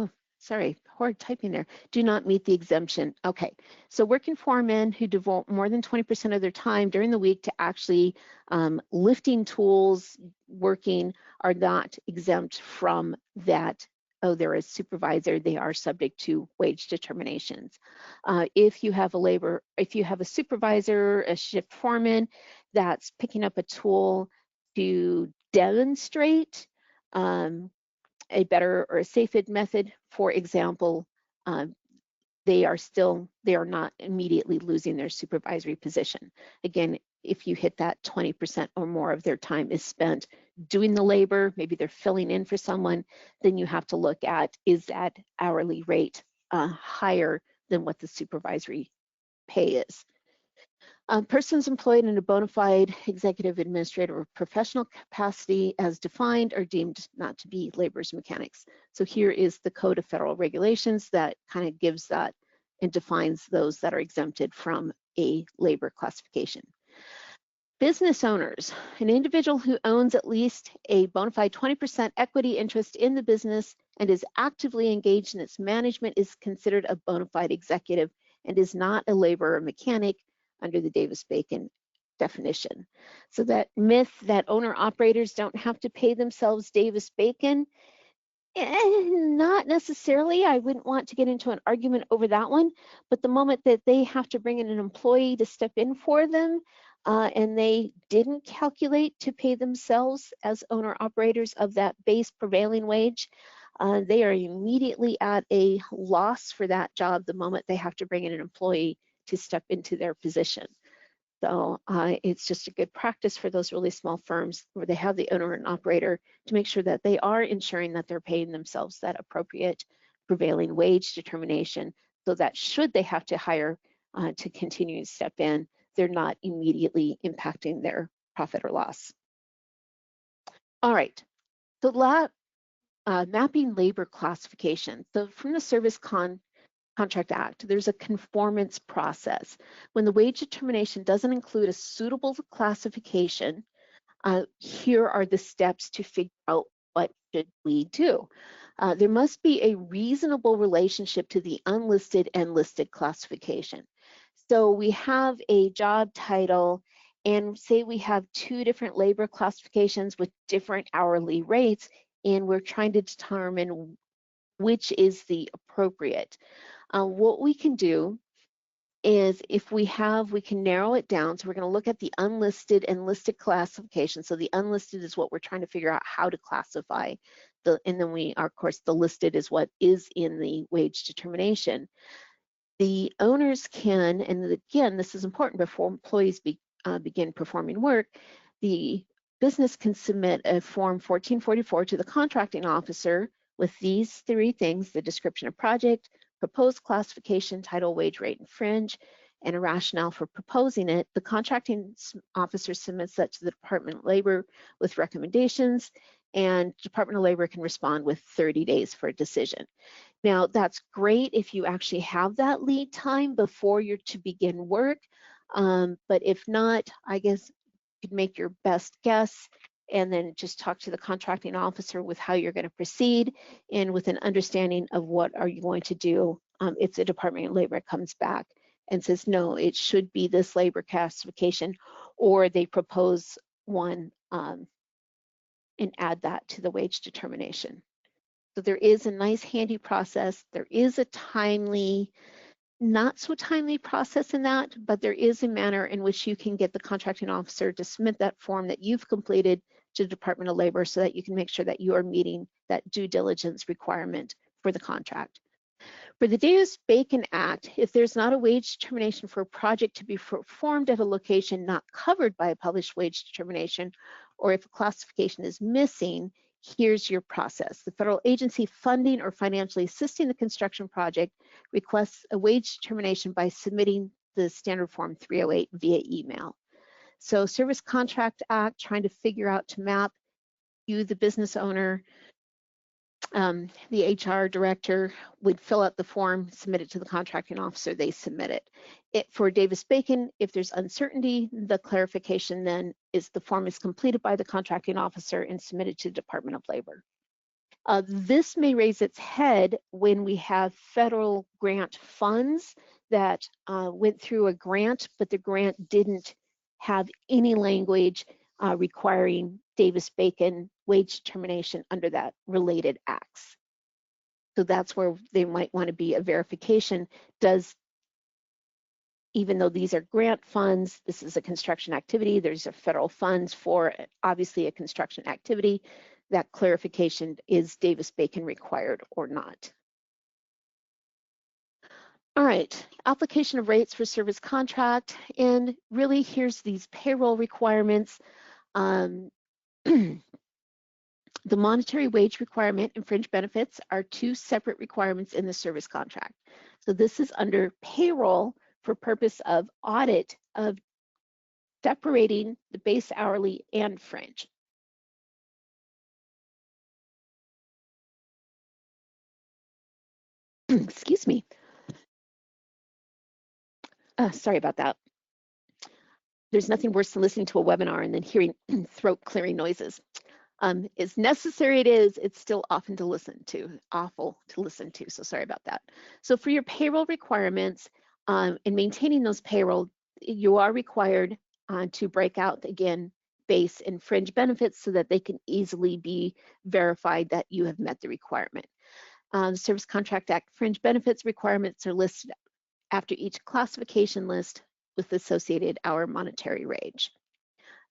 oh, sorry, hard typing there, do not meet the exemption. Okay, so working foremen who devote more than 20% of their time during the week to actually lifting tools, working, are not exempt from that. Oh, they're a supervisor, they are subject to wage determinations. If you have a supervisor, a shift foreman that's picking up a tool to demonstrate a better or a safer method, for example, they are not immediately losing their supervisory position. Again, if you hit that 20% or more of their time is spent doing the labor, maybe they're filling in for someone, then you have to look at, is that hourly rate higher than what the supervisory pay is? Persons employed in a bona fide executive, administrative, or professional capacity as defined are deemed not to be laborers and mechanics. So here is the Code of Federal Regulations that kind of gives that and defines those that are exempted from a labor classification. Business owners, an individual who owns at least a bona fide 20% equity interest in the business and is actively engaged in its management is considered a bona fide executive and is not a laborer or mechanic under the Davis-Bacon definition. So that myth that owner-operators don't have to pay themselves Davis-Bacon, not necessarily. I wouldn't want to get into an argument over that one, but the moment that they have to bring in an employee to step in for them, and they didn't calculate to pay themselves as owner-operators of that base prevailing wage, they are immediately at a loss for that job the moment they have to bring in an employee to step into their position. So it's just a good practice for those really small firms where they have the owner and operator to make sure that they are ensuring that they're paying themselves that appropriate prevailing wage determination, so that should they have to hire to continue to step in, they're not immediately impacting their profit or loss. All right, so mapping labor classification. So from the Service Contract Act, there's a conformance process. When the wage determination doesn't include a suitable classification, here are the steps to figure out what should we do. There must be a reasonable relationship to the unlisted and listed classification. So we have a job title, and say we have two different labor classifications with different hourly rates, and we're trying to determine which is the appropriate. What we can do is we can narrow it down. So we're going to look at the unlisted and listed classification. So the unlisted is what we're trying to figure out how to classify. And then of course, the listed is what is in the wage determination. The owners can, and again, this is important before employees begin performing work, the business can submit a Form 1444 to the contracting officer with these three things: the description of project, proposed classification, title, wage rate, and fringe, and a rationale for proposing it. The contracting officer submits that to the Department of Labor with recommendations, and Department of Labor can respond with 30 days for a decision. Now, that's great if you actually have that lead time before you're to begin work, but if not, I guess you could make your best guess and then just talk to the contracting officer with how you're going to proceed and with an understanding of what are you going to do if the Department of Labor comes back and says, no, it should be this labor classification, or they propose one and add that to the wage determination. So there is a nice handy process. There is a timely, not so timely process in that, but there is a manner in which you can get the contracting officer to submit that form that you've completed to the Department of Labor so that you can make sure that you are meeting that due diligence requirement for the contract. For the Davis-Bacon Act, if there's not a wage determination for a project to be performed at a location not covered by a published wage determination, or if a classification is missing, here's your process. The federal agency funding or financially assisting the construction project requests a wage determination by submitting the standard form 308 via email. So Service Contract Act, trying to figure out to map you, the business owner, the HR director would fill out the form, submit it to the contracting officer, they submit it. For Davis-Bacon, if there's uncertainty, the clarification then is the form is completed by the contracting officer and submitted to the Department of Labor. This may raise its head when we have federal grant funds that went through a grant, but the grant didn't have any language requiring Davis-Bacon wage determination under that related acts. So that's where they might want to be a verification. Even though these are grant funds, this is a construction activity, there's a federal funds for obviously a construction activity, that clarification is Davis-Bacon required or not. All right, application of rates for service contract, and really here's these payroll requirements. The monetary wage requirement and fringe benefits are two separate requirements in the service contract. So this is under payroll for purpose of audit of separating the base hourly and fringe. Excuse me. Sorry about that. There's nothing worse than listening to a webinar and then hearing throat clearing noises. As necessary it is, it's still often to listen to, awful to listen to, so sorry about that. So for your payroll requirements, in maintaining those payroll, you are required to break out, again, base and fringe benefits so that they can easily be verified that you have met the requirement. The Service Contract Act fringe benefits requirements are listed after each classification list with associated hour monetary range.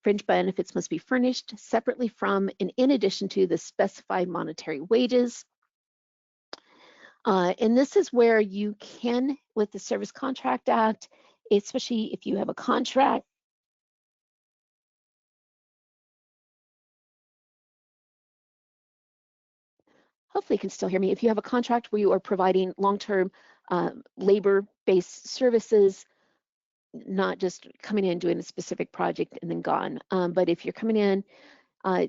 Fringe benefits must be furnished separately from and in addition to the specified monetary wages. And this is where you can, with the Service Contract Act, especially if you have a contract, hopefully you can still hear me. If you have a contract where you are providing long-term labor-based services, not just coming in doing a specific project and then gone, but if you're coming in,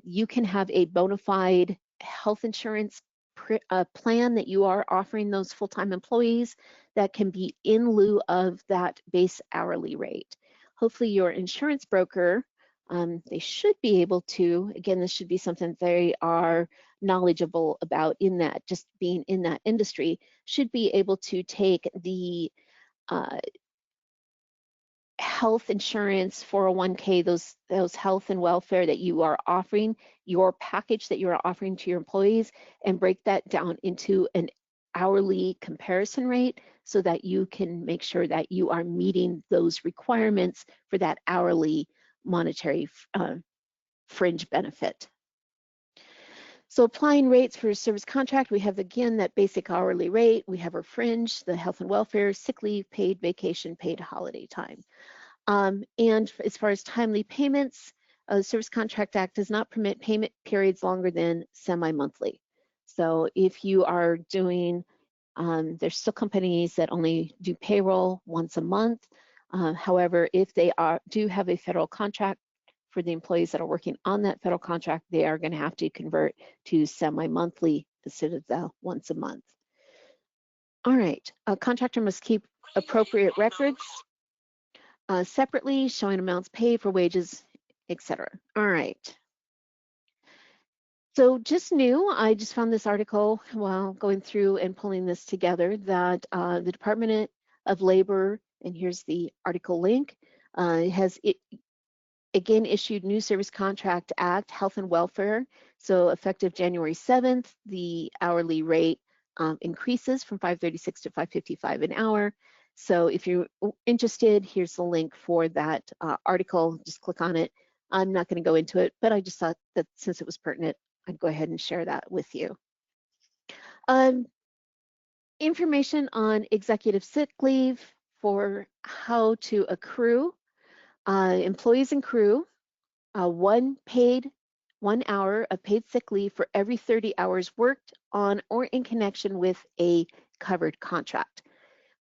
you can have a bona fide health insurance plan that you are offering those full-time employees that can be in lieu of that base hourly rate. Hopefully your insurance broker, they should be able to, again, this should be something they are knowledgeable about in that, just being in that industry, should be able to take the health insurance, 401k, those health and welfare that you are offering, your package that you are offering to your employees, and break that down into an hourly comparison rate so that you can make sure that you are meeting those requirements for that hourly monetary fringe benefit. So applying rates for a service contract, we have again that basic hourly rate, we have our fringe, the health and welfare, sick leave, paid vacation, paid holiday time. And as far as timely payments, the Service Contract Act does not permit payment periods longer than semi-monthly. So if you are doing, there's still companies that only do payroll once a month. However, if they do have a federal contract, for the employees that are working on that federal contract, they are going to have to convert to semi-monthly instead of the once a month. All right, a contractor must keep appropriate records separately, showing amounts paid for wages, etc. All right. So just new, I just found this article while going through and pulling this together that the Department of Labor, and here's the article link, has again issued new Service Contract Act Health and Welfare. So effective January 7th, the hourly rate increases from $5.36 to $5.55 an hour. So if you're interested, here's the link for that article. Just click on it. I'm not going to go into it, but I just thought that since it was pertinent, I'd go ahead and share that with you. Information on executive sick leave for how to accrue. Employees and crew, 1 hour of paid sick leave for every 30 hours worked on or in connection with a covered contract.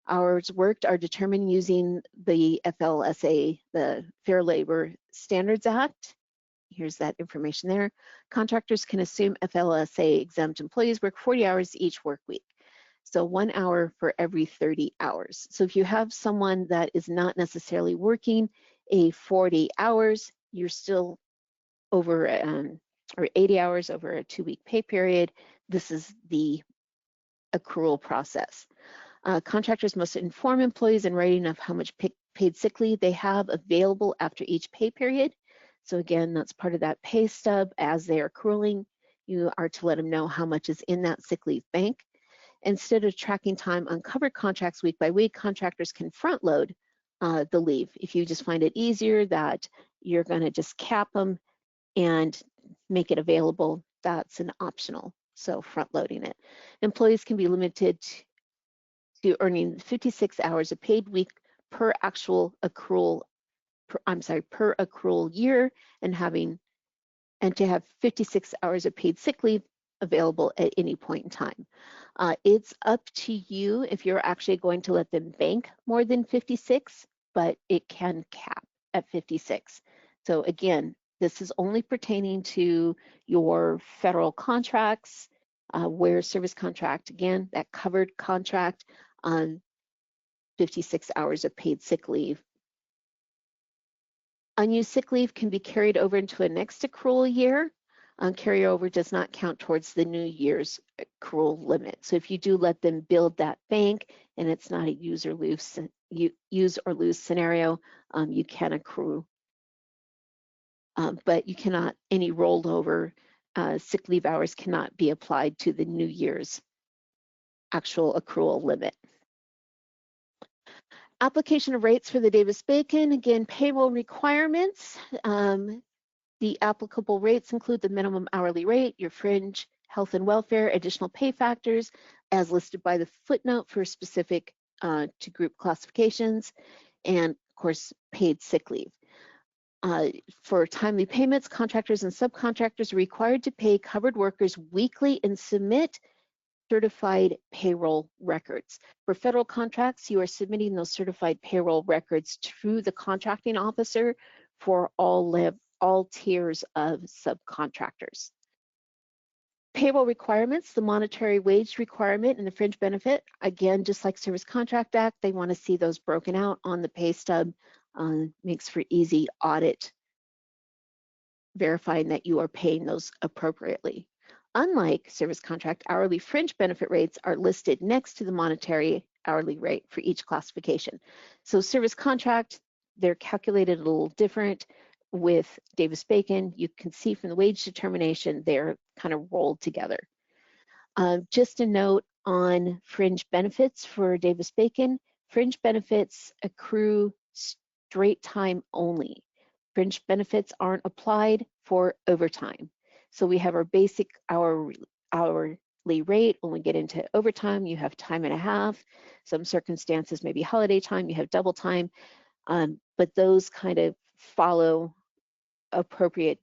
Hours worked are determined using the FLSA, the Fair Labor Standards Act. Here's that information there. Contractors can assume FLSA exempt employees work 40 hours each work week. So 1 hour for every 30 hours. So if you have someone that is not necessarily working a 40 hours, you're still over, or 80 hours over a 2-week pay period. This is the accrual process. Contractors must inform employees in writing of how much paid sick leave they have available after each pay period. So again, that's part of that pay stub. As they are accruing, you are to let them know how much is in that sick leave bank. Instead of tracking time on covered contracts week by week, contractors can front load the leave. If you just find it easier that you're going to just cap them and make it available, that's an optional. So front loading it. Employees can be limited to earning 56 hours of paid week per actual accrual, per accrual year, and to have 56 hours of paid sick leave available at any point in time. It's up to you if you're actually going to let them bank more than 56, but it can cap. at 56. So again, this is only pertaining to your federal contracts, where service contract, again, that covered contract on 56 hours of paid sick leave. Unused sick leave can be carried over into a next accrual year. Carryover does not count towards the new year's accrual limit. So if you do let them build that bank and it's not a use or lose scenario, you can accrue. But you cannot, any rolled over sick leave hours cannot be applied to the new year's actual accrual limit. Application of rates for the Davis-Bacon, again, payroll requirements. The applicable rates include the minimum hourly rate, your fringe, health and welfare, additional pay factors, as listed by the footnote for specific to group classifications, and of course, paid sick leave. For timely payments, contractors and subcontractors are required to pay covered workers weekly and submit certified payroll records. For federal contracts, you are submitting those certified payroll records to the contracting officer for all tiers of subcontractors. Payroll requirements, the monetary wage requirement and the fringe benefit, again, just like Service Contract Act, they want to see those broken out on the pay stub. Makes for easy audit, verifying that you are paying those appropriately. Unlike service contract, hourly fringe benefit rates are listed next to the monetary hourly rate for each classification. So service contract, they're calculated a little different. With Davis-Bacon, you can see from the wage determination, they're kind of rolled together. Just a note on fringe benefits for Davis-Bacon, fringe benefits accrue straight time only. Fringe benefits aren't applied for overtime. So we have our basic hourly rate. When we get into overtime, you have time and a half. Some circumstances, maybe holiday time, you have double time, but those kind of follow appropriate,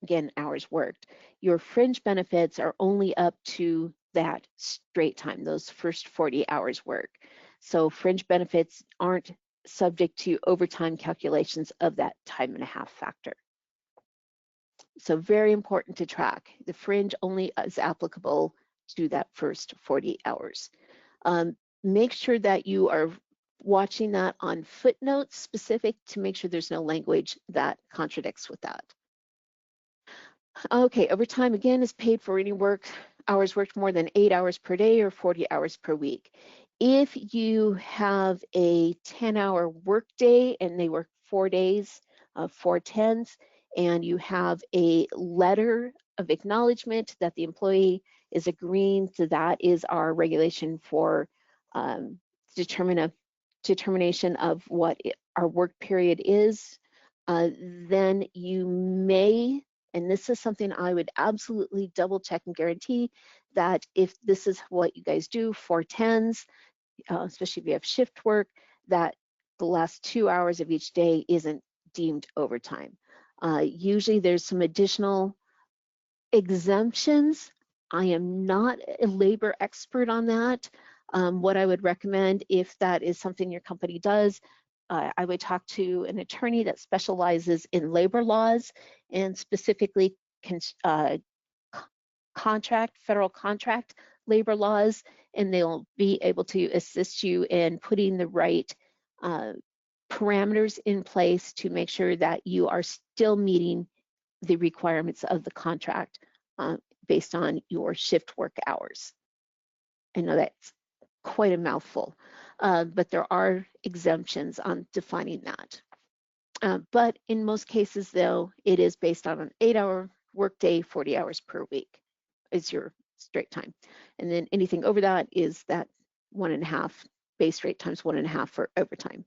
again, hours worked. Your fringe benefits are only up to that straight time, those first 40 hours work. So fringe benefits aren't subject to overtime calculations of that time and a half factor. So very important to track. The fringe only is applicable to that first 40 hours. Make sure that you are watching that on footnotes specific to make sure there's no language that contradicts with that. Okay, overtime again is paid for any hours worked more than 8 hours per day or 40 hours per week. If you have a 10-hour workday and they work 4 days, 4 10s, and you have a letter of acknowledgement that the employee is agreeing to that is our regulation for determination of what our work period is, then you may, and this is something I would absolutely double check and guarantee that if this is what you guys do, 4 10s, especially if you have shift work, that the last 2 hours of each day isn't deemed overtime. Usually there's some additional exemptions. I am not a labor expert on that. What I would recommend, if that is something your company does, I would talk to an attorney that specializes in labor laws and specifically federal contract labor laws, and they'll be able to assist you in putting the right parameters in place to make sure that you are still meeting the requirements of the contract based on your shift work hours. I know that's quite a mouthful, but there are exemptions on defining that. But in most cases, though, it is based on an 8-hour workday, 40 hours per week is your straight time. And then anything over that is that 1.5 base rate times 1.5 for overtime.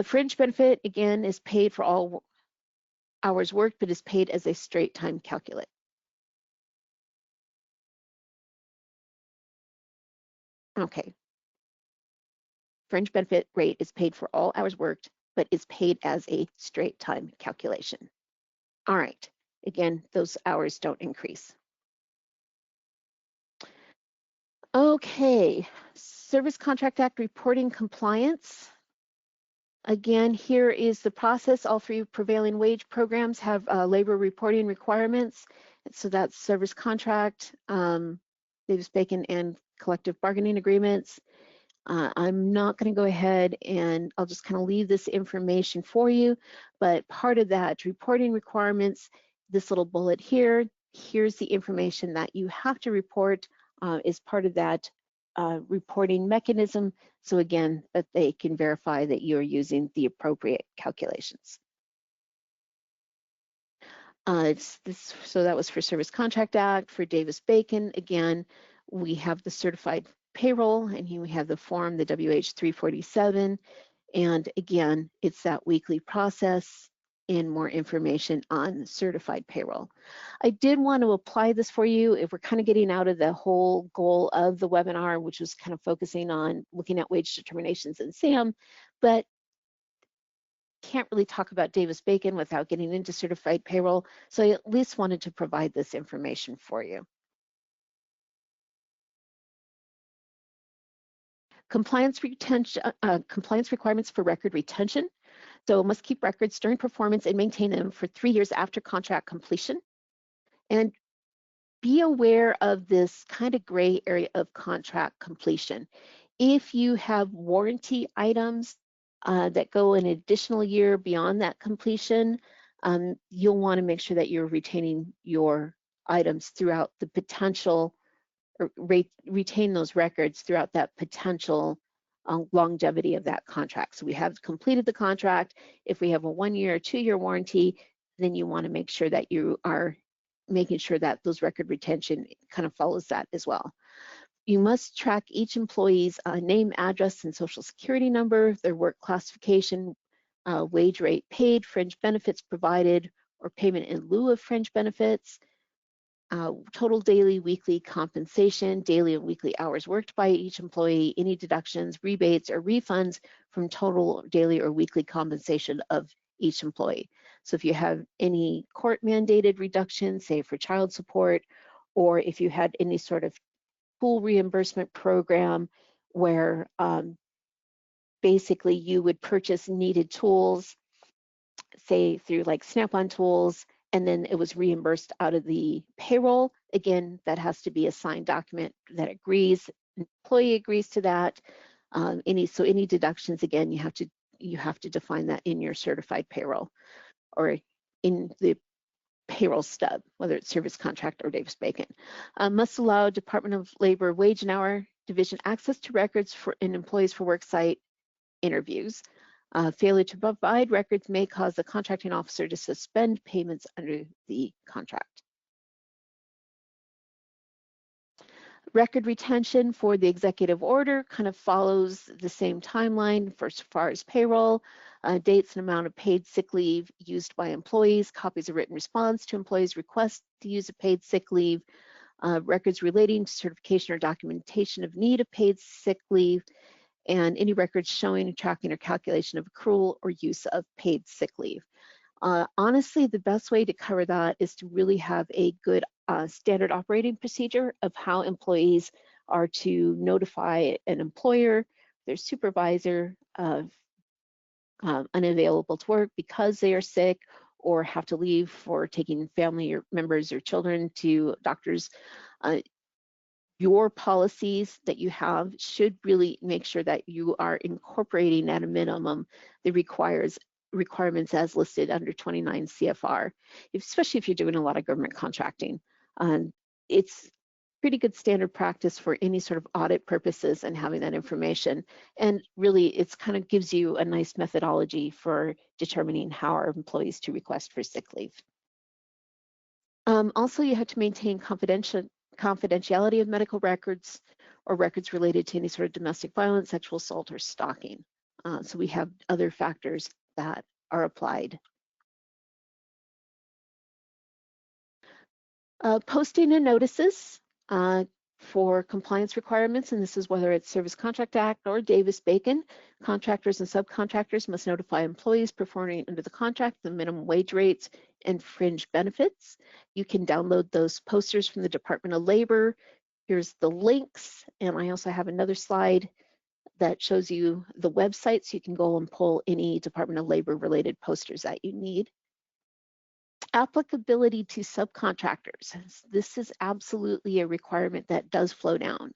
Fringe benefit, again, is paid for all hours worked, but is paid as a straight time calculate. Okay. Fringe benefit rate is paid for all hours worked, but is paid as a straight time calculation. All right. Again, those hours don't increase. Okay. Service Contract Act reporting compliance. Again, here is the process. All three prevailing wage programs have labor reporting requirements. So that's service contract, Davis-Bacon, and collective bargaining agreements. I'm not going to go ahead and I'll just kind of leave this information for you, but part of that reporting requirements, this little bullet here, here's the information that you have to report is part of that reporting mechanism. So again, that they can verify that you're using the appropriate calculations. So that was for Service Contract Act. For Davis-Bacon, again, we have the certified payroll, and here we have the form, the WH 347. And again, it's that weekly process and more information on certified payroll. I did want to apply this for you if we're kind of getting out of the whole goal of the webinar, which was kind of focusing on looking at wage determinations in SAM, but can't really talk about Davis-Bacon without getting into certified payroll. So I at least wanted to provide this information for you. Compliance requirements for record retention. So must keep records during performance and maintain them for 3 years after contract completion. And be aware of this kind of gray area of contract completion. If you have warranty items that go an additional year beyond that completion, you'll want to make sure that you're retaining your items throughout the potential, or retain those records throughout that potential longevity of that contract. So we have completed the contract. If we have a 1 year or 2 year warranty, then you want to make sure that you are making sure that those record retention kind of follows that as well. You must track each employee's name, address, and social security number, their work classification, wage rate paid, fringe benefits provided, or payment in lieu of fringe benefits, total daily, weekly compensation, daily and weekly hours worked by each employee, any deductions, rebates, or refunds from total daily or weekly compensation of each employee. So if you have any court mandated reductions, say for child support, or if you had any sort of pool reimbursement program where basically you would purchase needed tools, say through like Snap-on tools, and then it was reimbursed out of the payroll. Again, that has to be a signed document that agrees, employee agrees to that. Any deductions, again, you have to define that in your certified payroll or in the payroll stub, whether it's service contract or Davis-Bacon. Must allow Department of Labor Wage and Hour Division access to records for employees for worksite interviews. Failure to provide records may cause the contracting officer to suspend payments under the contract. Record retention for the executive order kind of follows the same timeline for as far as payroll, dates and amount of paid sick leave used by employees, copies of written response to employees' requests to use a paid sick leave, records relating to certification or documentation of need of paid sick leave, and any records showing, tracking, or calculation of accrual or use of paid sick leave. Honestly, the best way to cover that is to really have a good standard operating procedure of how employees are to notify an employer, their supervisor of unavailable to work because they are sick or have to leave for taking family members or children to doctors. Your policies that you have should really make sure that you are incorporating at a minimum the requirements as listed under 29 CFR, especially if you're doing a lot of government contracting. It's pretty good standard practice for any sort of audit purposes and having that information. And really, it's kind of gives you a nice methodology for determining how our employees to request for sick leave. Also, you have to maintain confidentiality of medical records or records related to any sort of domestic violence, sexual assault, or stalking. So we have other factors that are applied. Posting and notices for compliance requirements, and this is whether it's Service Contract Act or Davis-Bacon. Contractors and subcontractors must notify employees performing under the contract the minimum wage rates and fringe benefits. You can download those posters from the Department of Labor. Here's the links, and I also have another slide that shows you the website so you can go and pull any Department of Labor related posters that you need. Applicability to subcontractors. This is absolutely a requirement that does flow down.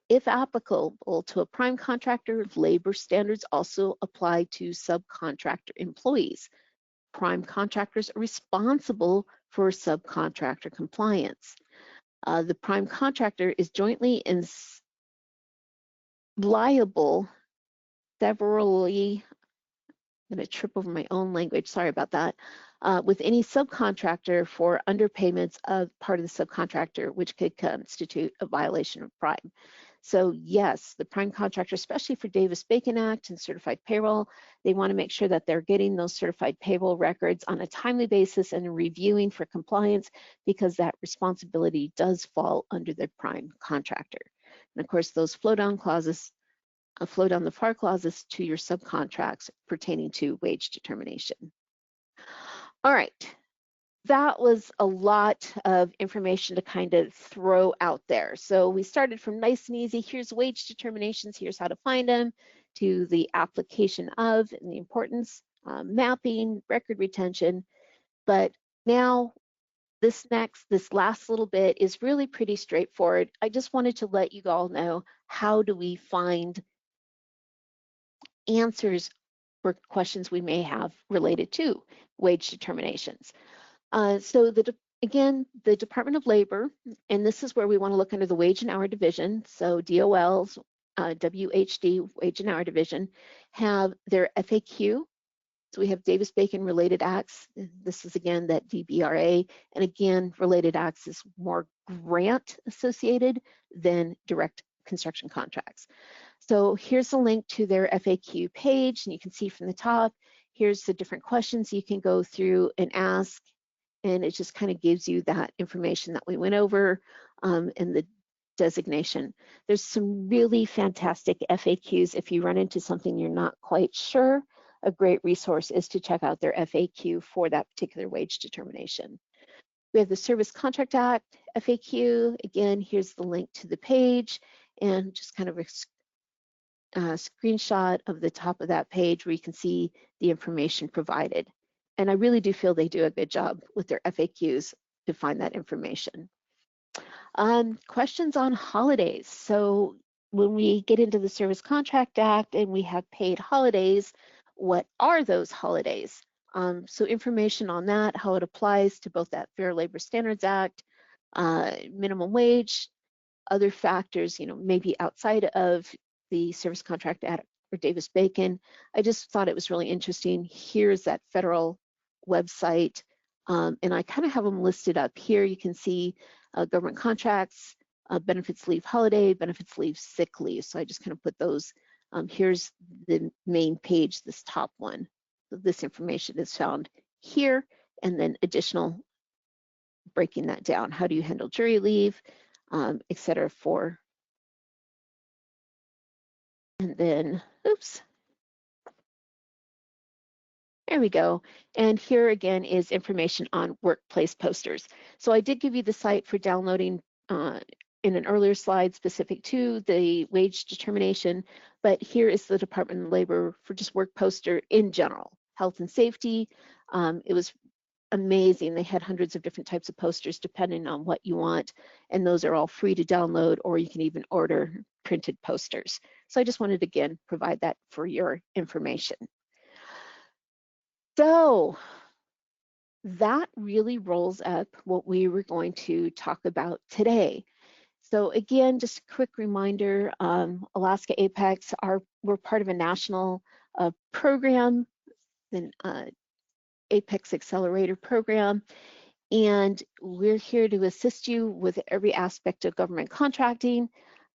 If applicable to a prime contractor, labor standards also apply to subcontractor employees. Prime contractors are responsible for subcontractor compliance. The prime contractor is jointly and liable severally, I'm going to trip over my own language, sorry about that, with any subcontractor for underpayments of part of the subcontractor, which could constitute a violation of prime. So yes, the prime contractor, especially for Davis-Bacon Act and certified payroll, they want to make sure that they're getting those certified payroll records on a timely basis and reviewing for compliance, because that responsibility does fall under the prime contractor. And of course, those flow down clauses flow down the FAR clauses to your subcontracts pertaining to wage determination. All right, that was a lot of information to kind of throw out there. So we started from nice and easy, here's wage determinations, here's how to find them, to the application of and the importance, mapping, record retention. But now this last little bit is really pretty straightforward. I just wanted to let you all know, how do we find answers for questions we may have related to wage determinations. So again, the Department of Labor, and this is where we want to look under the wage and hour division. So DOL's WHD, wage and hour division, have their FAQ. So we have Davis-Bacon related acts. This is again that DBRA, and again, related acts is more grant associated than direct construction contracts. So here's a link to their FAQ page, and you can see from the top, here's the different questions you can go through and ask, and it just kind of gives you that information that we went over in the designation. There's some really fantastic FAQs. If you run into something you're not quite sure, a great resource is to check out their FAQ for that particular wage determination. We have the Service Contract Act FAQ. Again, here's the link to the page, and just kind of a screenshot of the top of that page where you can see the information provided. And I really do feel they do a good job with their FAQs to find that information. Questions on holidays. So when we get into the Service Contract Act and we have paid holidays, what are those holidays? So information on that, how it applies to both that Fair Labor Standards Act, minimum wage, other factors, maybe outside of the Service Contract Act or Davis-Bacon. I just thought it was really interesting. Here's that federal website, and I kind of have them listed up here. You can see government contracts, benefits leave holiday, benefits leave sick leave. So I just kind of put those. Here's the main page, this top one. So this information is found here, and then additional breaking that down. How do you handle jury leave, et cetera, for. And then, oops. There we go. And here again is information on workplace posters. So I did give you the site for downloading in an earlier slide specific to the wage determination, but here is the Department of Labor for just work poster in general. Health and safety, it was amazing. They had hundreds of different types of posters depending on what you want, and those are all free to download, or you can even order printed posters. So I just wanted to, again, provide that for your information. So that really rolls up what we were going to talk about today. So again, just a quick reminder, Alaska Apex, we're part of a national program, an Apex Accelerator program, and we're here to assist you with every aspect of government contracting.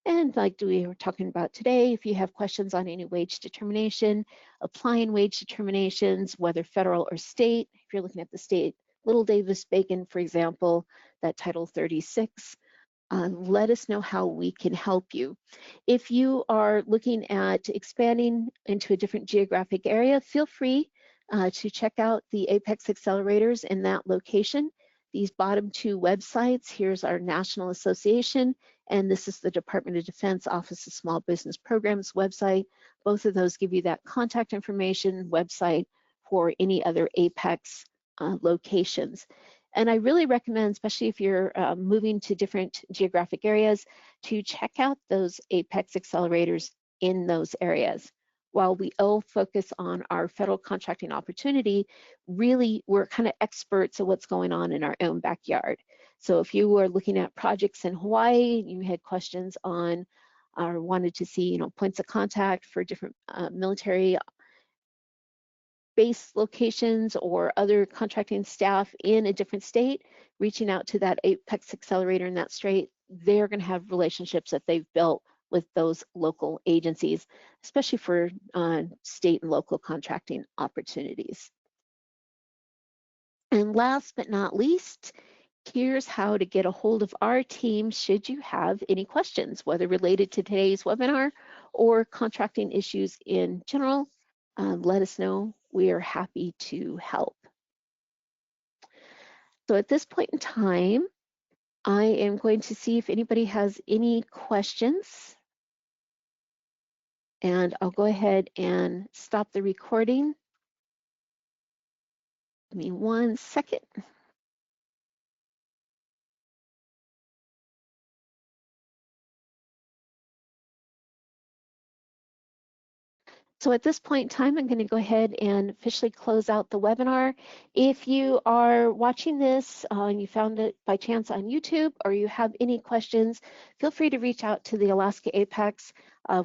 And like we were talking about today, if you have questions on any wage determination, applying wage determinations, whether federal or state, if you're looking at the state, Little Davis-Bacon, for example, that Title 36, let us know how we can help you. If you are looking at expanding into a different geographic area, feel free to check out the Apex Accelerators in that location. These bottom two websites, here's our national association, and this is the Department of Defense Office of Small Business Programs website. Both of those give you that contact information website for any other APEX locations. And I really recommend, especially if you're moving to different geographic areas, to check out those APEX accelerators in those areas. While we all focus on our federal contracting opportunity, really we're kind of experts at what's going on in our own backyard. So if you were looking at projects in Hawaii, you had questions on or wanted to see, points of contact for different military base locations or other contracting staff in a different state, reaching out to that APEX accelerator in that state, they're going to have relationships that they've built with those local agencies, especially for state and local contracting opportunities. And last but not least, here's how to get a hold of our team should you have any questions, whether related to today's webinar or contracting issues in general. Let us know. We are happy to help. So at this point in time, I am going to see if anybody has any questions. And I'll go ahead and stop the recording. Give me 1 second. So at this point in time, I'm going to go ahead and officially close out the webinar. If you are watching this and you found it by chance on YouTube or you have any questions, feel free to reach out to the Alaska APEX.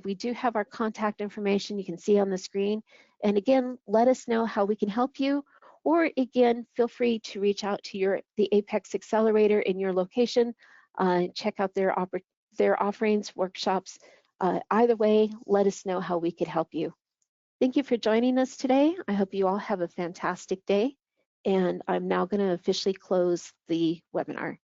We do have our contact information you can see on the screen. And again, let us know how we can help you. Or again, feel free to reach out to the APEX Accelerator in your location. Check out their offerings, workshops. Either way, let us know how we could help you. Thank you for joining us today. I hope you all have a fantastic day. And I'm now going to officially close the webinar.